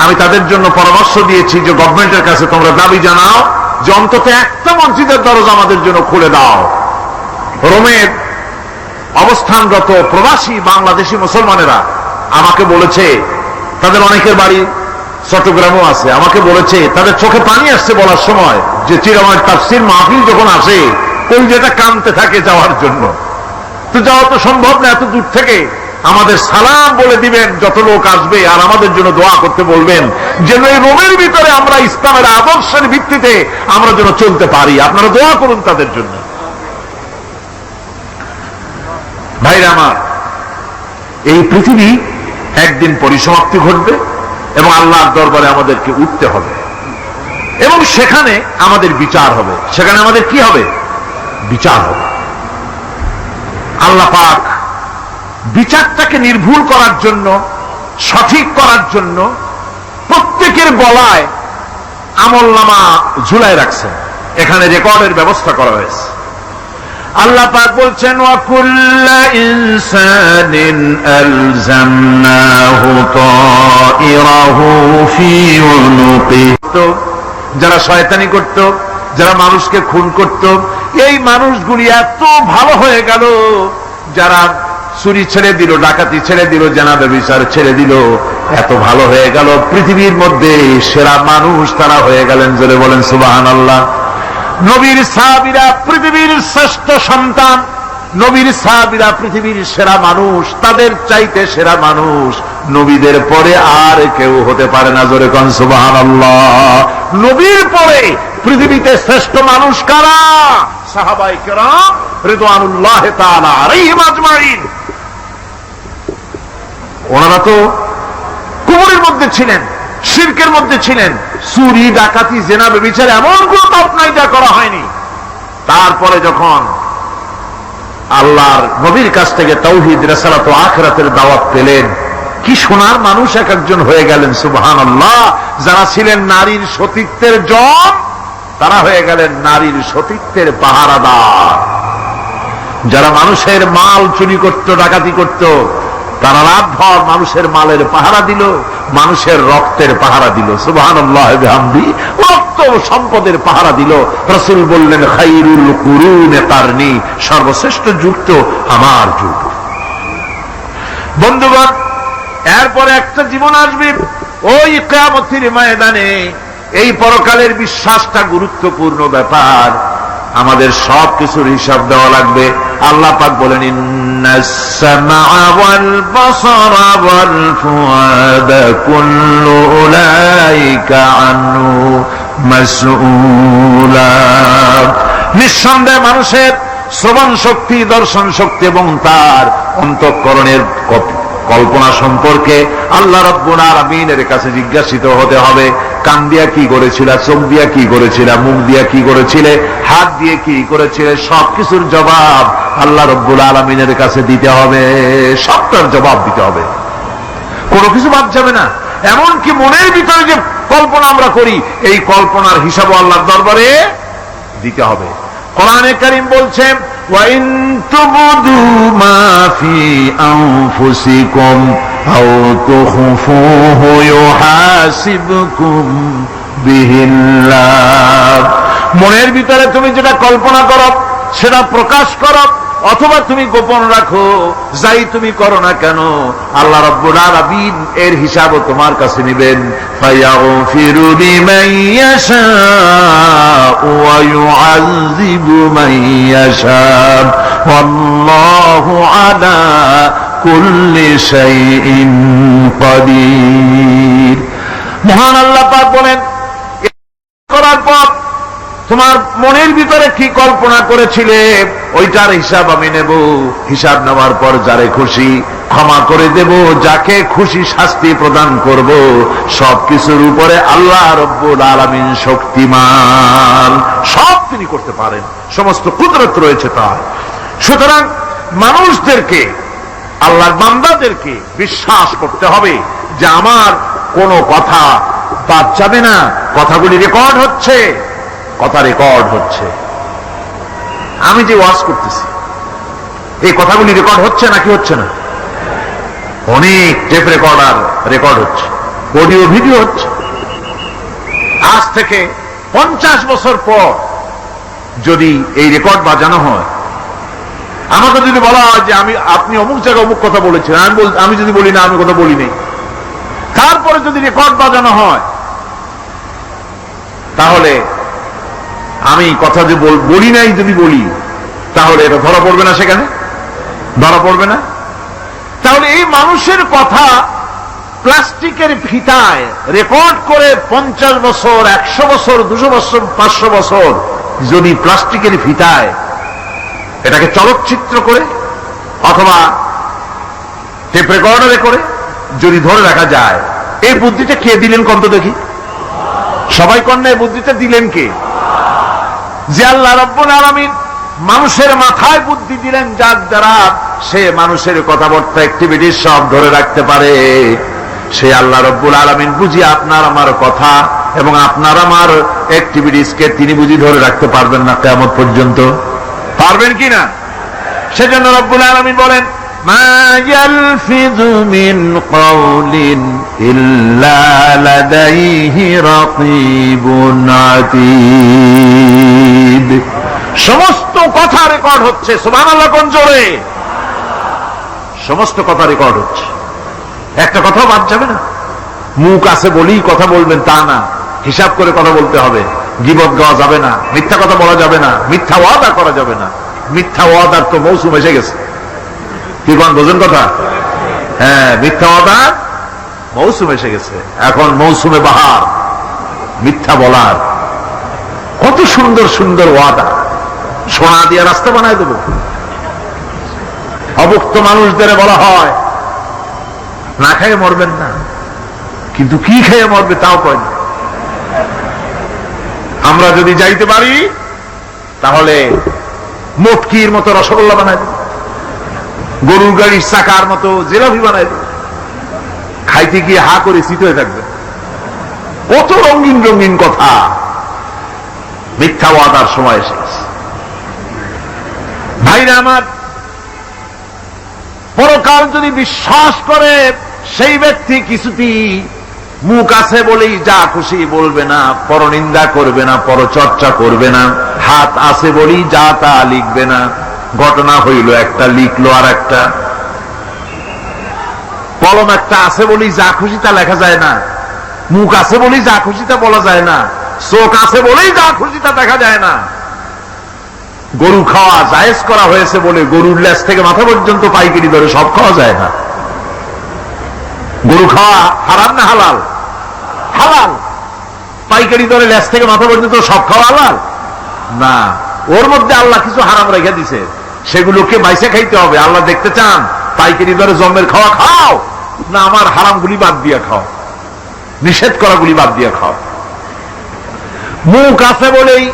আমি তাদের জন্য পরামর্শ দিয়েছি যে গভর্নমেন্টের কাছে তোমরা দাবি জানাও যে অন্তত একটা মসজিদের দরজা আমাদের জন্য খুলে দাও। রোমের অবস্থানরত প্রবাসী বাংলাদেশি মুসলমানেরা আমাকে বলেছে, তাদের অনেকের বাড়ি চট্টগ্রামও আছে, আমাকে বলেছে তাদের চোখে পানি আসছে বলার সময় যে চিরাময় তাফসীর মাহফিল যখন আসে কলিজাটা কাঁদতে থাকে যাওয়ার জন্য। তো যাওয়া তো সম্ভব না এত দূর থেকে, আমাদের সালাম বলে দিবেন যত লোক আসবে, আর আমাদের জন্য দোয়া করতে বলবেন যেন এই রোমের ভিতরে আমরা ইসলামের আদর্শের ভিত্তিতে আমরা যেন চলতে পারি। আপনারা দোয়া করুন তাদের জন্য। ভাইরা আমার, এই পৃথিবী একদিন পরিসমাপ্তি ঘটবে এবং আল্লাহর দরবারে আমাদেরকে উঠতে হবে এবং সেখানে আমাদের বিচার হবে। সেখানে আমাদের কি হবে? বিচার হবে। আল্লাহ পাক বিচারটাকে নির্ভুল করার জন্য, সঠিক করার জন্য প্রত্যেকের গলায় আমলনামা ঝুলাই রাখছেন, এখানে রেকর্ডের ব্যবস্থা করা হয়েছে। আল্লাহ পাক বলছেন ওয়া কুল্লা ইনসানিন আলজামনাহু তাইরাহু ফি উনুকিহি। যারা শয়তানি করত, যারা মানুষকে খুন করত, এই মানুষগুলি এত ভালো হয়ে গেল, যারা চুরি ছেড়ে দিল, ডাকাতি ছেড়ে দিল, জানাবে বিচার ছেড়ে দিল, এত ভালো হয়ে গেল, পৃথিবীর মধ্যে সেরা মানুষ তারা হয়ে গেলেন। জোরে বলেন সুবহানাল্লাহ। নবীর সাহাবীরা পৃথিবীর শ্রেষ্ঠ সন্তান, নবীর সাহাবীরা পৃথিবীর সেরা মানুষ, তাদের চাইতে সেরা মানুষ নবীদের পরে আর কেউ হতে পারে না। জোরে কোন সুবহানাল্লাহ। নবীর পরে পৃথিবীতে শ্রেষ্ঠ মানুষ কারা? সাহাবায়ে কেরাম রিদওয়ানুল্লাহ তাআলা আলাইহিম আজমাইন। ওনারা তো কুফরের মধ্যে ছিলেন, শিরকের মধ্যে ছিলেন, চুরি ডাকাতি জেনা ব্যভিচার এমন কোন পাপ নাই যা করা হয়নি। তারপরে যখন আল্লাহর নবীর কাছ থেকে তাওহীদ, রিসালাত ও আখিরাতের দাওয়াত পেলেন, কি সোনার মানুষ এক একজন হয়ে গেলেন। সুবহানাল্লাহ। যারা ছিলেন নারীর সতীত্বের জম, তারা হয়ে গেলেন নারীর সতীত্বের পাহারাদার। যারা মানুষের মাল চুরি করত, ডাকাতি করত, তারা রাতভর মানুষের মালের পাহারা দিল, মানুষের রক্তের পাহারা দিল। সুবহানাল্লাহ বিহামদি। রক্ত সম্পদের পাহারা দিল। রাসূল বললেন খায়রুল কুরুনে কারনি, সর্বশ্রেষ্ঠ যুগ তো আমার যুগ। বন্ধুগণ, এরপরে একটা জীবন আসবে, ওই কিয়ামতের ময়দানে। এই পরকালের বিশ্বাসটা গুরুত্বপূর্ণ ব্যাপার, আমাদের সব কিছুর হিসাব দেওয়া লাগবে। আল্লাহ পাক বলেন ইন্নাস সামআ ওয়াল বাসারা ওয়াল ফুআদা কুল্লু উলাইকা আনহু মাসউলা। নিঃসন্দেহে মানুষের শ্রবণ শক্তি, দর্শন শক্তি এবং তার অন্তঃকরণের কল্পনা সম্পর্কে আল্লাহ রাব্বুল আলামিনের কাছে জিজ্ঞাসিত হতে হবে। কান দিয়া কি করেছিল, চোখ দিয়া কি করেছিল, মুখ দিয়া কি করেছিলে, হাত দিয়ে কি করেছিলে, সবকিছুর জবাব আল্লাহ রাব্বুল আলামিনের কাছে দিতে হবে। সবটার জবাব দিতে হবে, কোনো কিছু বাদ যাবে না। এমনকি মনের ভিতরে যে কল্পনা আমরা করি, এই কল্পনার হিসাব আল্লাহর দরবারে দিতে হবে। কোরআনে কারীম বলছেন وَإِن تُبْدُوا مَا فِي أَنفُسِكُمْ أَوْ تُخْفُوهُ يُحَاسِبْكُم بِهِ اللَّهُ। মনের ভিতরে তুমি যেটা কল্পনা করো সেটা প্রকাশ করো, অথবা তুমি গোপন রাখো, যাই তুমি করো না কেন আল্লাহ রাব্বুল আলামিন এর হিসাবও তোমার কাছে নেবেন। ফায়াগফিরু লিমান ইয়াশাউ ওয়া ইউআযিবু মান ইয়াশাউ ওয়াল্লাহু আলা কুল্লি শাইইন কাদির। মহান আল্লাহ পাক বলেন, করার পর তোমার মনের ভিতরে কি কল্পনা করেছিলে ওইটার হিসাব আমি নেব। হিসাব নেওয়ার পর যারে খুশি ক্ষমা করে দেব, যাকে খুশি শাস্তি প্রদান করব। সবকিছুর উপরে আল্লাহ রাব্বুল আলামিন শক্তিমান, সব তিনি করতে পারেন, সমস্ত কুদরত রয়েছে তার। সুতরাং মানুষদেরকে, আল্লাহর বান্দাদেরকে বিশ্বাস করতে হবে যে আমার কোনো কথা বাদ যাবে না। কথাগুলি রেকর্ড হচ্ছে, কথা রেকর্ড হচ্ছে। আমি যে ওয়াজ করতেছি এই কথাগুলি রেকর্ড হচ্ছে নাকি হচ্ছে না? অনেক টেপ রেকর্ডার রেকর্ড হচ্ছে, অডিও ভিডিও হচ্ছে। আজ থেকে 50 বছর পর যদি এই রেকর্ড বাজানো হয়, আমাকে যদি বলা হয় যে আপনি অমুক জায়গায় অমুক কথা বলেছেন, আমি যদি বলি না আমি কথা বলি নাই, তারপরে যদি রেকর্ড বাজানো হয়, তাহলে আমি কথা যে বলি নাই যদি বলি, তাহলে এটা ধরা পড়বে না? সেখানে ধরা পড়বে না? তাহলে এই মানুষের কথা প্লাস্টিকের ফিতায় রেকর্ড করে 50 বছর, 100 বছর, 200 বছর, 500 বছর যদি প্লাস্টিকের ফিতায় এটাকে চলচ্চিত্র করে অথবা টেপ রেকর্ডারে করে যদি ধরে রাখা যায়, এই বুদ্ধিটা কে দিলেন কন্ত দেখি? সবাই কন্যা এই বুদ্ধিটা দিলেন কে? যে আল্লাহ রাব্বুল আলামিন মানুষের মাথায় বুদ্ধি দিলেন, যার দ্বারা সে মানুষের কথাবার্তা অ্যাক্টিভিটি সব ধরে রাখতে পারে। সে আল্লাহ রাব্বুল আলামিন বুঝি আপনার আমার কথা এবং আপনার আমার অ্যাক্টিভিটিস কে তিনি বুঝি ধরে রাখতে পারবেন না কিয়ামত পর্যন্ত? পারবেন কিনা? সেজন্য রব্বুল আলামিন বলেন, মা ইয়ালফিযু মিন কাওলিন ইল্লা লাদাইহি রাকীবুন আতীদ। সমস্ত কথা রেকর্ড হচ্ছে। সুবহানাল্লাহ কোন জোরে? সমস্ত কথা রেকর্ড হচ্ছে, একটা কথাও বাদ যাবে না। মুখ আছে বলেই কথা বলবেন তা না, হিসাব করে কথা বলতে হবে। গীবত গাওয়া যাবে না, মিথ্যা কথা বলা যাবে না, মিথ্যা ওয়াদা করা যাবে না। মিথ্যা ওয়াদার তো মৌসুম এসে গেছে। কি কোন বোঝেন কথা? হ্যাঁ, মিথ্যা ওয়াদার মৌসুম এসে গেছে। এখন মৌসুমে বাহার মিথ্যা বলার। কত সুন্দর সুন্দর ওয়াদা, সোনা দিয়ে রাস্তা বানায় দেব। অভুক্ত মানুষদের বলা হয় না খেয়ে মরবেন না, কিন্তু কি খেয়ে মরবে তাও কয় না। আমরা যদি যাইতে পারি তাহলে মটকির মতো রসগোল্লা বানাই দেব, গরুর গাড়ির চাকার মতো জিলাপি বানাই দেব। খাইতে গিয়ে হা করে শীত হয়ে থাকবে। কত রঙিন রঙিন কথা। মিথ্যা ওয়াদার সময় এসে গেছে। ভাইরা আমার, পরকাল যদি বিশ্বাস করে সেই ব্যক্তি কিছুতেই মুখ আছে বলেই যা খুশি বলবে না, পরনিন্দা করবে না, পরচর্চা করবে না। হাত আছে বলেই যা তা লিখবে না। ঘটনা হইল একটা, লিখলো আর একটা। কলম একটা আছে বলেই যা খুশি তা লেখা যায় না। মুখ আছে বলেই যা খুশি তা বলা যায় না। চোখ আছে বলেই যা খুশি তা দেখা যায় না। গরু খাওয়া জায়েজ করা হয়েছে বলে গরুর লেজ থেকে মাথা পর্যন্ত পাইকারি দরে সব খাওয়া যায় না। গরু খাওয়া হারাম না হালাল? হালাল। পাইকারি দরে লেজ থেকে মাথা পর্যন্ত সব খাওয়া হালাল না। ওর মধ্যে আল্লাহ কিছু হারাম রেখে দিছে, সেগুলোকে বাইসে খাইতে হবে। আল্লাহ দেখতে চান পাইকারি দরে জমের খাওয়া খাও না আমার হারামগুলি বাদ দিয়ে খাও, নিষেধ করাগুলি বাদ দিয়ে খাও। মুখ আছে বলেই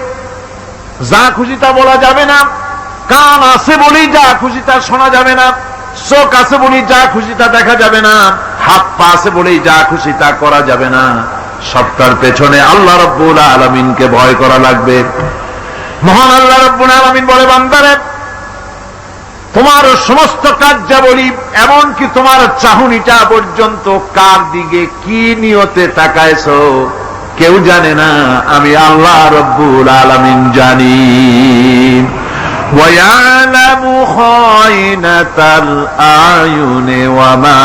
যা খুশি তা বলা যাবে না। কান আছে বলেই যা খুশি তা শোনা যাবে না। চোখ আছে বলেই যা খুশি তা দেখা যাবে না। হাত পা আছে বলেই যা খুশি তা করা যাবে না। সবটার পেছনে আল্লাহ রাব্বুল আলামিনকে ভয় করা লাগবে। মহান আল্লাহ রাব্বুল আলামিন বলে, বান্দারে তোমার সমস্ত কার্যাবলী এমনকি তোমার চাহনিটা পর্যন্ত কার দিকে কি নিয়তে তাকায়ছো কেউ জানে না, আমি আল্লাহ রাব্বুল আলামিন জানি। وَيَعْلَمُ خَائِنَةَ الْأَعْيُنِ وَمَا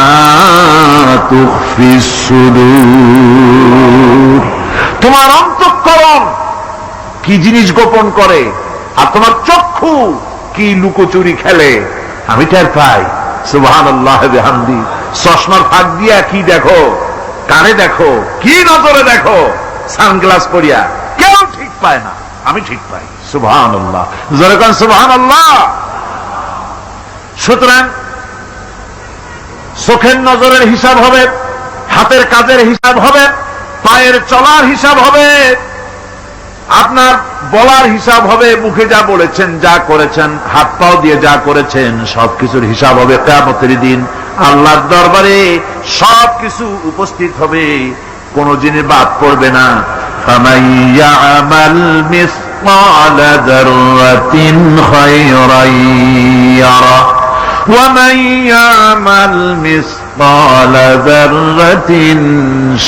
تُخْفِي الصُّدُورُ। তোমার অন্তঃকরণ কি জিনিস গোপন করে আর তোমার চক্ষু কি লুকোচুরি খেলে আমি টের পাই। সুবহানাল্লাহ বিহামদি। চশমার ফাঁক দিয়া কি দেখো, কানে দেখো, কি নজরে দেখো, সানগ্লাস পরিয়া কেউ ঠিক পায় না, আমি ঠিক পাই। সুবহানাল্লাহ, জোরে কোন সুবহানাল্লাহ। সুতরাং চোখের নজরের হিসাব হবে, হাতের কাজের হিসাব হবে, পায়ের চলার হিসাব হবে, আপনার বলার হিসাব হবে, মুখে যা বলেছেন, যা করেছেন, হাত পাও দিয়ে যা করেছেন, সবকিছুর হিসাব হবে কিয়ামতের দিন। আল্লাহর দরবারে সবকিছু উপস্থিত হবে, কোন জিনিস বাদ পড়বে না। ফামান ইয়ামাল মিসকাল যাররাতিন খায়রান ইয়ারা ওয়া মান ইয়ামাল মিসকাল যাররাতিন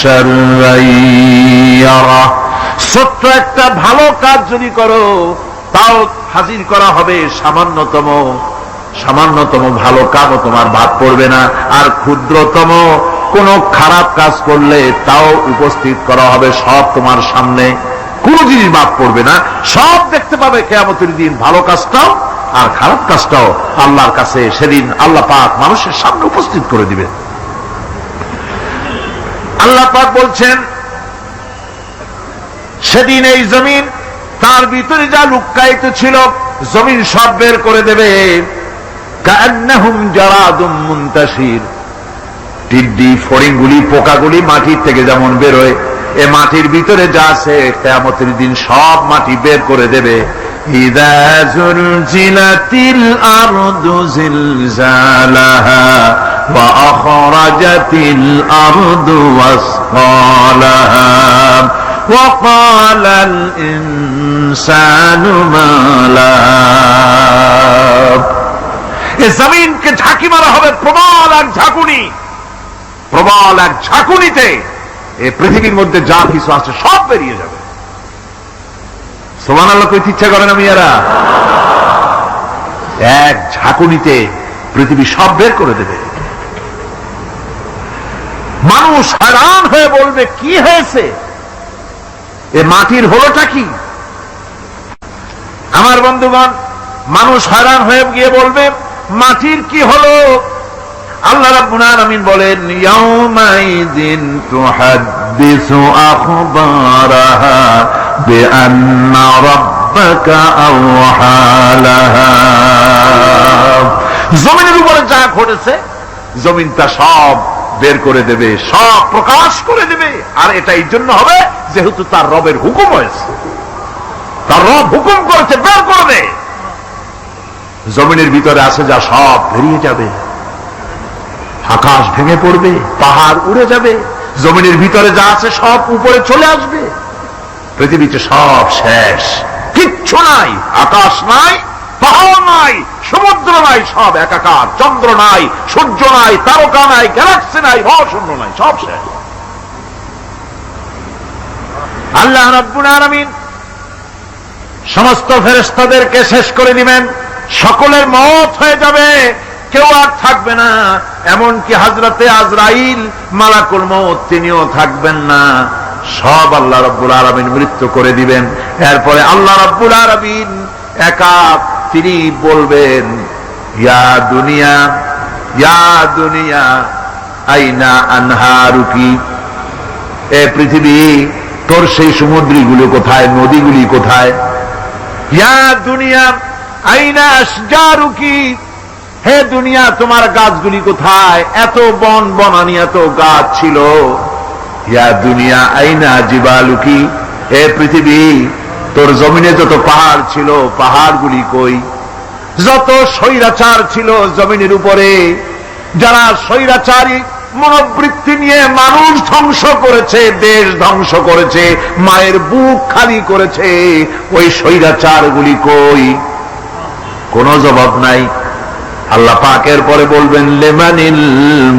শাররান ইয়ারা। ছোট্ট একটা ভালো কাজ যদি করো তাও হাজির করা হবে সামান্যতম ভালো কাজও তোমার বাদ পড়বে না। আর ক্ষুদ্রতম কোন খারাপ কাজ করলে তাও উপস্থিত করা হবে, সব তোমার সামনে, কোন জিনিস বাদ পড়বে না। সব দেখতে পাবে কিয়ামতের দিন, ভালো কাজটাও আর খারাপ কাজটাও আল্লাহর কাছে সেদিন আল্লাহ পাক মানুষের সামনে উপস্থিত করে দিবে। আল্লাহ পাক বলছেন, সেদিন এই জমিন তার ভিতরে যা লুক্কায়িত ছিল জমিন সব বের করে দেবে। কান্নাহুম জারাদুম মুনতাশির। টিড্ডি, ফড়িংগুলি, পোকাগুলি মাটির থেকে যেমন বেরোয়, এ মাটির ভিতরে যা আছে কিয়ামতের দিন সব মাটি বের করে দেবে। ইযা যুলজিলাতিল আরদু জিলজালাহা ওয়া আখরাজাতিল আরদু আসকালাহা ওয়া ক্বালাল ইনসানু মা লাহা। এই জমিনকে ঝাঁকি মারা হবে প্রবল এক ঝাঁকুনি, প্রবল এক ঝাঁকুনিতে এই পৃথিবীর মধ্যে যা কিছু আছে সব বেরিয়ে যাবে। সুবহানাল্লাহ কইতে ইচ্ছা করে না মিয়ারা? এক ঝাঁকুনিতে পৃথিবী সব বের করে দেবে। মানুষ হয়রান হয়ে বলবে কি হয়েছে, এ মাটির হলোটা কি? আমার বন্ধুগণ, মানুষ হয়রান হয়ে গিয়ে বলবে মাটির কি হলো? আল্লাহ রাব্বুল আলামিন বলেন ইয়াউমাইযিন তুহাদ্দিসু আখবারাহা বিআন্না রাব্বাকা আওহা লাহা। জমিনের উপরে যা ঘটেছে জমিন তা সব বের করে দেবে, সব প্রকাশ করে দেবে। আর এটা এই জন্য হবে যেহেতু তার রবের হুকুম হয়েছে, তার রব হুকুম করেছে বের করবে। জমিনের ভিতরে আছে যা সব বেরিয়ে যাবে, আকাশ ভেঙে পড়বে, পাহাড় উড়ে যাবে, জমিনের ভিতরে যা আছে সব উপরে চলে আসবে। পৃথিবীতে সব শেষ, কিচ্ছু নাই, আকাশ নাই, পাহাড় নাই, সমুদ্র নাই, সব একাকার, চন্দ্র নাই, সূর্য নাই, তারকা নাই, গ্যালাক্সি নাই, মহাশূন্য নাই, সব শেষ। আল্লাহ রাব্বুল আলামিন সমস্ত ফেরেশতাদেরকে শেষ করে দিবেন, সকলের মওত হয়ে যাবে, কেউ আর থাকবে না। এমনকি হযরতে আজরাইল মালাকুল মউত তিনিও থাকবেন না, সব আল্লাহ রাব্বুল আলামিন মৃত্যু করে দিবেন। এরপরে আল্লাহ রাব্বুল আলামিন একা তিনি বলবেন ইয়া দুনিয়া, ইয়া দুনিয়া আইনা আনহারুকি, এ পৃথিবী তোর সেই সমুদ্রগুলো কোথায়, নদীগুলি কোথায়? ইয়া দুনিয়া আইনা আশজারুকি, হে দুনিয়া তোমার গাছগুলি কোথায়? এত বন বনানি, এত গাছ ছিল। ইয়া দুনিয়া আইনা জিবালুকি, হে পৃথিবী তোর জমিনে যত পাহাড় ছিল পাহাড়গুলি কই? যত স্বৈরাচার ছিল জমিনের উপরে, যারা স্বৈরাচারী মনোবৃত্তি নিয়ে মানুষ ধ্বংস করেছে, দেশ ধ্বংস করেছে, মায়ের বুক খালি করেছে, ওই স্বৈরাচারগুলি কই? কোনো জবাব নাই। আল্লাহ পাক এর পরে বলবেন লিমানিল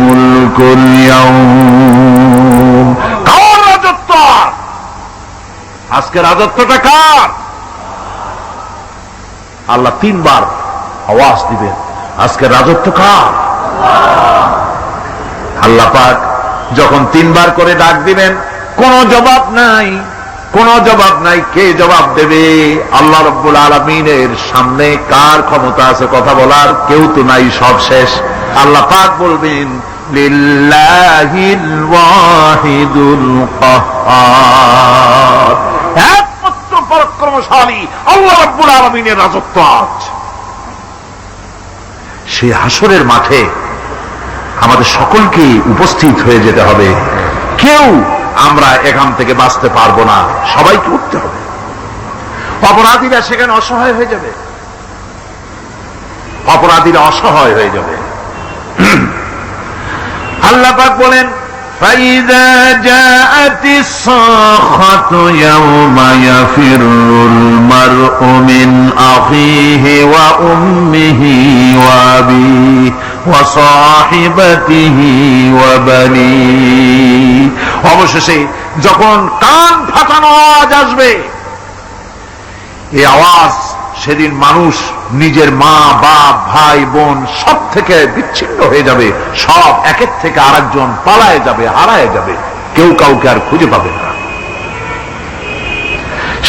মুলকুল ইয়াউম, কার রাজত্ব? আজকে রাজত্বটা কার? আল্লাহ তিনবার আওয়াজ দিবেন, আজকে রাজত্ব কার? আল্লাহ পাক যখন তিনবার করে ডাক দিবেন, কোন জবাব নাই, কোন জবাব নাই। কে জবাব দেবে? আল্লাহ রাব্বুল আলামিনের সামনে কার ক্ষমতা আছে কথা বলার? কেউ তো নাই, সব শেষ। আল্লাহ পাক বলবেন লিল্লাহিল ওয়াহিদুল কাহ্হার, একমাত্র পরাক্রমশালী আল্লাহ রাব্বুল আলামিনের রাজত্ব আজ। সেই হাসরের মাঠে আমাদের সকলকে উপস্থিত হয়ে যেতে হবে। কেউ আমরা এখান থেকে বাঁচতে পারবো না, সবাইকে উঠতে হবে। অপরাধীরা সেখানে অসহায় হয়ে যাবে, অপরাধীরা অসহায় হয়ে যাবে। আল্লাহ পাক বলেন ফাইযা জাআতিস সাখাতু ইয়াওমা ইয়াফিরুল মারউ মিন আখিহি ওয়া উম্মিহি ওয়া আবিহি ওয়া সাহিবাতিহি ওয়া বানিহি, অবশেষে যখন কান ফাটানো আওয়াজ আসবে, এই আওয়াজ সেদিন মানুষ নিজের মা বাপ ভাই বোন সব থেকে বিচ্ছিন্ন হয়ে যাবে, সব একের থেকে আরেকজন পালায় যাবে, হারায় যাবে, কেউ কাউকে আর খুঁজে পাবে না।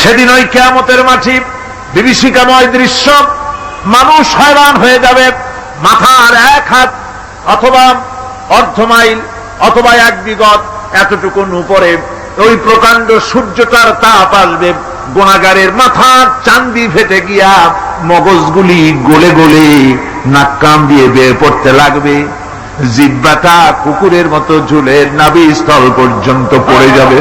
সেদিন ওই কিয়ামতের মাঠে বিভীষিকাময় দৃশ্য, মানুষ হয়রান হয়ে যাবে। মাথার এক হাত অথবা অর্ধ মাইল অথবা এক বিগত এতটুকুন উপরে ওই প্রকাণ্ড সূর্যটার তাপ আসবে, গুনাহগারের মাথার চান্দি ফেটে গিয়া মগজগুলি গলে গলে নাক কান দিয়ে বের পড়তে লাগবে, জিহ্বাটা কুকুরের মতো ঝুলে নাভি স্থল পর্যন্ত পড়ে যাবে,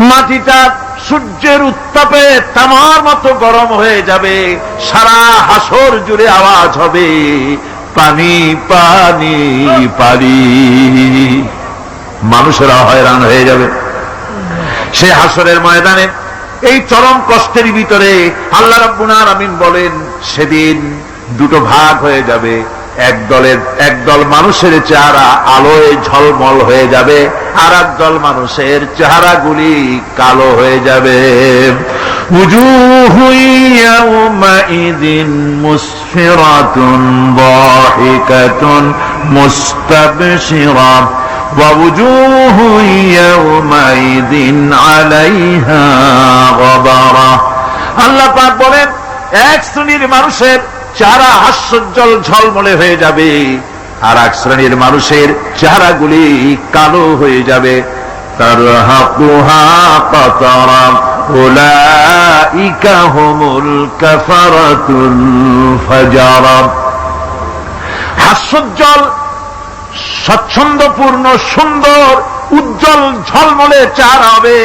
মাটিটা সূর্যের উত্তাপে তামার মতো গরম হয়ে যাবে, সারা হাসর জুড়ে আওয়াজ হবে পানি পানি পানি। মানুষেরা হয়রান হয়ে যাবে সে হাসরের ময়দানে। এই চরম কষ্টের ভিতরে আল্লাহ রাব্বুল আলামিন বলেন সেদিন দুটো ভাগ হয়ে যাবে। একদল মানুষের চেহারা আলোয় ঝলমল হয়ে যাবে, আর একদল মানুষের চেহারাগুলি কালো হয়ে যাবে। উজুহু ইয়াওমাইযিন মুসফিরাতুন দাহিকাতুন মুস্তাবশিরা ওয়া উজুহু ইয়াওমাইযিন আলাইহা গাবারা। আল্লাহ পাক বলেন এক শ্রেণীর মানুষের চেহারা হাস্যোজ্জ্বল ঝলমলে হয়ে যাবে, আর এক শ্রেণীর মানুষের চেহারাগুলি কালো হয়ে যাবে। তারহাকুহা কাতারা উলাইকা হুমুল কাফারাতুল ফাজারা। হাস্যোজ্জ্বল, স্বচ্ছন্দপূর্ণ, সুন্দর, উজ্জ্বল ঝলমলে চেহারা হবে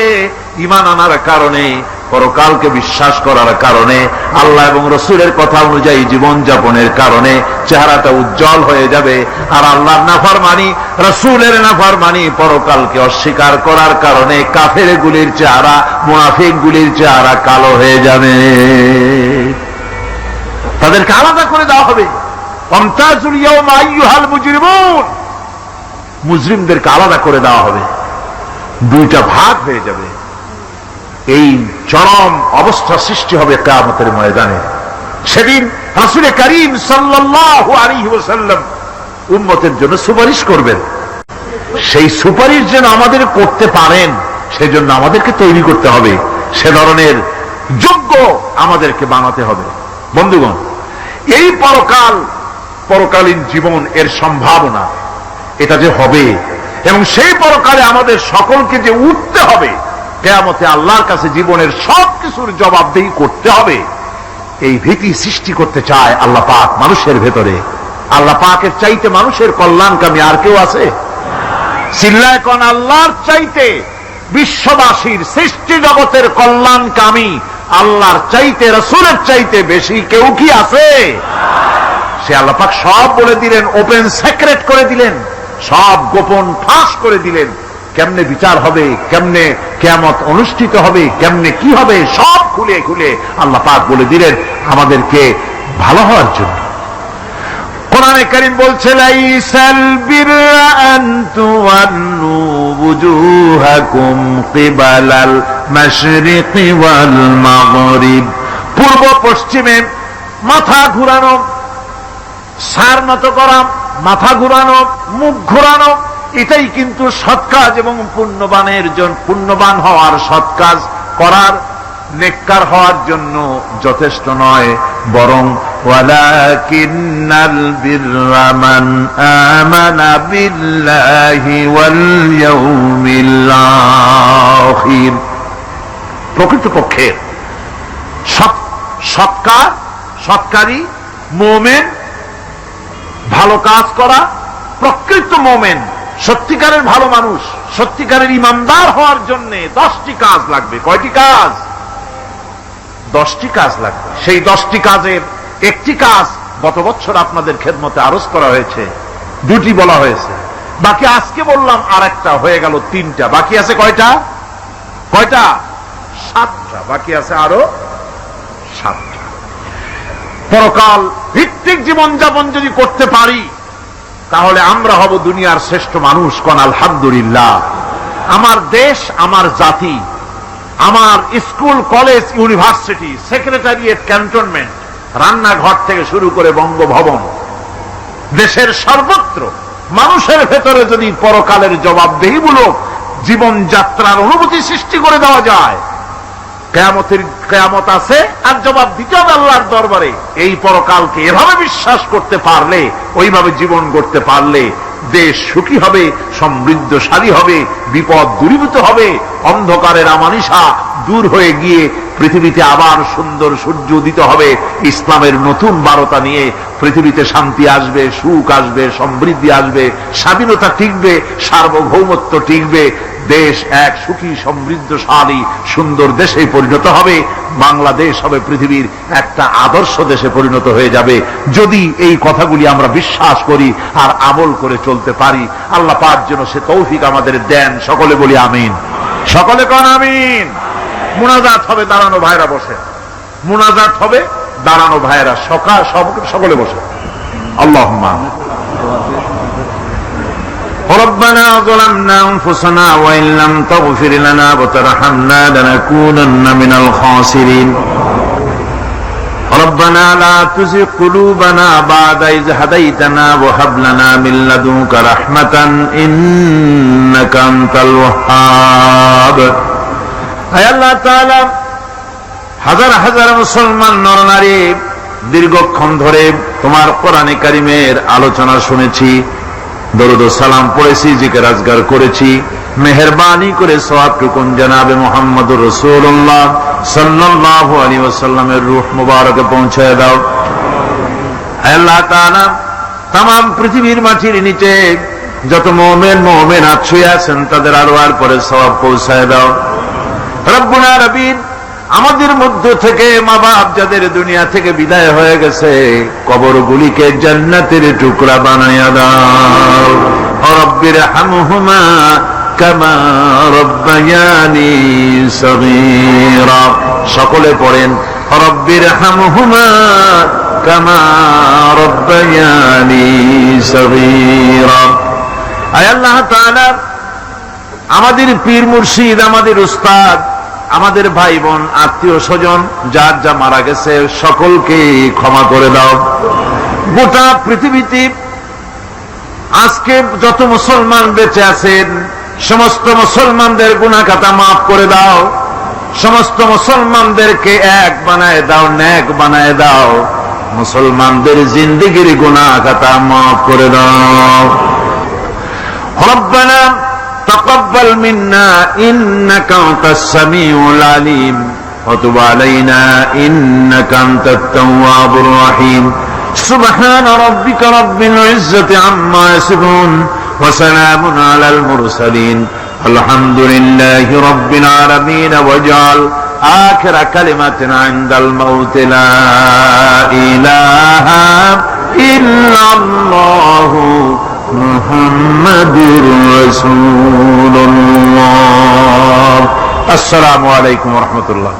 ঈমান আনার কারণে, পরকালকে বিশ্বাস করার কারণে, আল্লাহ এবং রসুলের কথা অনুযায়ী জীবন যাপনের কারণে চেহারাটা উজ্জ্বল হয়ে যাবে। আর আল্লাহর নাফরমানি, রসুলের নাফরমানি, পরকালকে অস্বীকার করার কারণে কাফের গুলির চেহারা, মুনাফিক গুলির চেহারা কালো হয়ে যাবে। তাদেরকে আলাদা করে দেওয়া হবে। ওয়ামতাজুল ইয়াওমা আইয়ুহাল মুজরিমুন, মুজরিমদেরকে আলাদা করে দেওয়া হবে, দুইটা ভাগ হয়ে যাবে। এই চরম অবস্থা সৃষ্টি হবে কিয়ামতের ময়দানে। সেদিন রাসূল করিম সাল্লাল্লাহু আলাইহি ওয়াসাল্লাম উম্মতের জন্য সুপারিশ করবেন। সেই সুপারিশ যেন আমাদের করতে পারেন সেজন্য আমাদেরকে তৈরি করতে হবে, সে ধরনের যোগ্য আমাদেরকে বানাতে হবে। বন্ধুগণ, এই পরকালীন জীবন, এর সম্ভাবনা, এটা যে হবে এবং সেই পরকালে আমাদের সকলকে যে উঠতে হবে, কিয়ামতে আল্লাহর কাছে জীবনের সবকিছুর জবাবদিহি করতে হবে, এই ভীতি সৃষ্টি করতে চায় আল্লাহ পাক মানুষের ভেতরে। আল্লাহ পাকের চাইতে মানুষের কল্যাণকামী আর কেউ আছে? চিল্লায় কোন আল্লাহর চাইতে, বিশ্ববাসীর সৃষ্টি জগতের কল্যাণকামী আল্লাহর চাইতে, রাসূলের চাইতে বেশি কেউ কি আছে? সে আল্লাহ পাক সব বলে দিলেন, ওপেন সিক্রেট করে দিলেন, সব গোপন ফাঁস করে দিলেন। কেমনে বিচার হবে, কেমনে কিয়ামত অনুষ্ঠিত হবে, কেমনে কি হবে, সব খুলে খুলে আল্লাহ পাক বলে দিলেন আমাদেরকে ভালো হওয়ার জন্য। কোরআনে কারীম বলছে লাইসাল বিররা আন তুওয়াল্লু ওয়ুজুহাকুম কিবালাল মাশরিকি ওয়াল মাগরিব। পূর্ব পশ্চিমে মাথা ঘুরানো, সার নত করা, মাথা ঘুরানো, মুখ ঘুরানো, এটাই কিন্তু সৎ কাজ এবং পুণ্যবান হওয়ার, সৎ কাজ করার, নেককার হওয়ার জন্য যথেষ্ট নয়, বরং ওয়ালাকিন্নাল বিররা মান আমানা বিল্লাহি ওয়াল ইয়াউমিল আখির। প্রকৃতপক্ষে সৎকারী মুমিন, ভালো কাজ করা, প্রকৃত মুমিন, সত্যিকারের ভালো মানুষ, সত্যিকারের ইমানদার হওয়ার জন্য 10টি কাজ লাগবে। কয়টি কাজ? 10টি কাজ লাগবে। সেই 10টি কাজের একটি কাজ গত বছর আপনাদের খেদমতে আরজ করা হয়েছে, 2টি বলা হয়েছে, বাকি আজকে বললাম আরেকটা, হয়ে গেল 3টা। বাকি আছে কয়টা? 7টা বাকি আছে, আরো 7টা। পরকাল ভিত্তিক জীবনযাপন যদি করতে পারি তাহলে আমরা হব দুনিয়ার শ্রেষ্ঠ মানুষ। কোন আলহামদুলিল্লাহ। আমার দেশ, আমার জাতি, আমার school, college, university, secretariat, cantonment, রান্নাঘর থেকে শুরু করে বঙ্গভবন, দেশের সর্বত্র মানুষের ভেতরে যদি পরকালের জবাবদেহিমূলক জীবনযাত্রার অনুভূতি সৃষ্টি করে দেওয়া যায়, কিয়ামত আছে আর জবাব দিতে হবে আল্লাহর দরবারে। এই পরকালকে এভাবে বিশ্বাস করতে পারলে, ওইভাবে জীবন গড়তে পারলে দেশ সুখী হবে, সমৃদ্ধশালী হবে, বিপদ দূরীভূত হবে, অন্ধকারের আমানিশা দূর হয়ে গিয়ে পৃথিবীতে আবার সুন্দর সূর্য উদিত হবে, ইসলামের নতুন বার্তা নিয়ে পৃথিবীতে শান্তি আসবে, সুখ আসবে, সমৃদ্ধি আসবে, স্বাধীনতা টিকবে, সার্বভৌমত্ব টিকবে, দেশ এক সুখী সমৃদ্ধশালী সুন্দর দেশে পরিণত হবে, বাংলাদেশ হবে পৃথিবীর একটা আদর্শ দেশে পরিণত হয়ে যাবে। যদি এই কথাগুলি আমরা বিশ্বাস করি আর আমল করে চলতে পারি, আল্লাহ পাক যেন সে তৌফিক আমাদের দেন। সকলে বলি আমিন, সকলে কোন আমিন। মুনাজাত হবে দাঁড়ানো ভাইরা বসে, মুনাজাত হবে দাঁড়ানো ভাইরা, সকলে বসে। আল্লাহুম্মা ربنا ظلمنا أنفسنا وإن لم تغفر لنا وترحمنا لنكونن من الخاسرين ربنا لا تزغ قلوبنا بعد إذ هديتنا وهب لنا من لدنك رحمة إنك أنت الوهاب আয় আল্লাহ তাআলা, হাজার হাজার মুসলমান নরনারী দীর্ঘক্ষণ ধরে তোমার কোরআনে কারিমের আলোচনা শুনেছি, দরুদ ও সালাম পড়েছি, জিকির আজগার করেছি। মেহেরবানি করে সওয়াবটুকুন জনাবে মুহাম্মদুর রাসূলুল্লাহ সাল্লাল্লাহু আলাইহি ওয়াসাল্লামের রূহ মুবারকে পৌঁছায় দাও। হে আল্লাহ তাআলা, तमाम পৃথিবীর মাটির নিচে যত মুমিন মুমিনাত শুয়ে আছেন তাদের আরওয়ার পরে সওয়াব পৌঁছায় দাও। রব্বুল আলামিন, আমাদের মধ্য থেকে মা বাপ যাদের দুনিয়া থেকে বিদায় হয়ে গেছে, কবরগুলিকে জান্নাতের টুকরা বানায়া দাও। রব্বির হামহুমা কামা রব্বায়ানি সগীরা। সকলে পড়েন রব্বির হামহুমা কামা রব্বায়ানি সগীরা। আয় আল্লাহ তাআলা, আমাদের পীর মুর্শিদ, আমাদের উস্তাদ, আমাদের ভাই বোন, আত্মীয় স্বজন যার যা মারা গেছে সকলকে ক্ষমা করে দাও। গোটা পৃথিবীতে আজকে যত মুসলমান বেঁচে আছেন সমস্ত মুসলমানদের গুনাহ খাতা মাফ করে দাও। সমস্ত মুসলমানদেরকে এক বানায় দাও, নেক বানায় দাও। মুসলমানদের জিন্দেগির গুনাহ খাতা মাফ করে দাও। রব্বানা تقبل منا إنك أنت السميع العليم وتب علينا إنك أنت التواب الرحيم سبحان ربك رب العزة عما يصفون وسلام على المرسلين الحمد لله رب العالمين واجعل آخر كلمة عند الموت لا إله إلا الله মুহাম্মাদুর রাসূলুল্লাহ। আসসালামু আলাইকুম ওয়া রাহমাতুল্লাহ।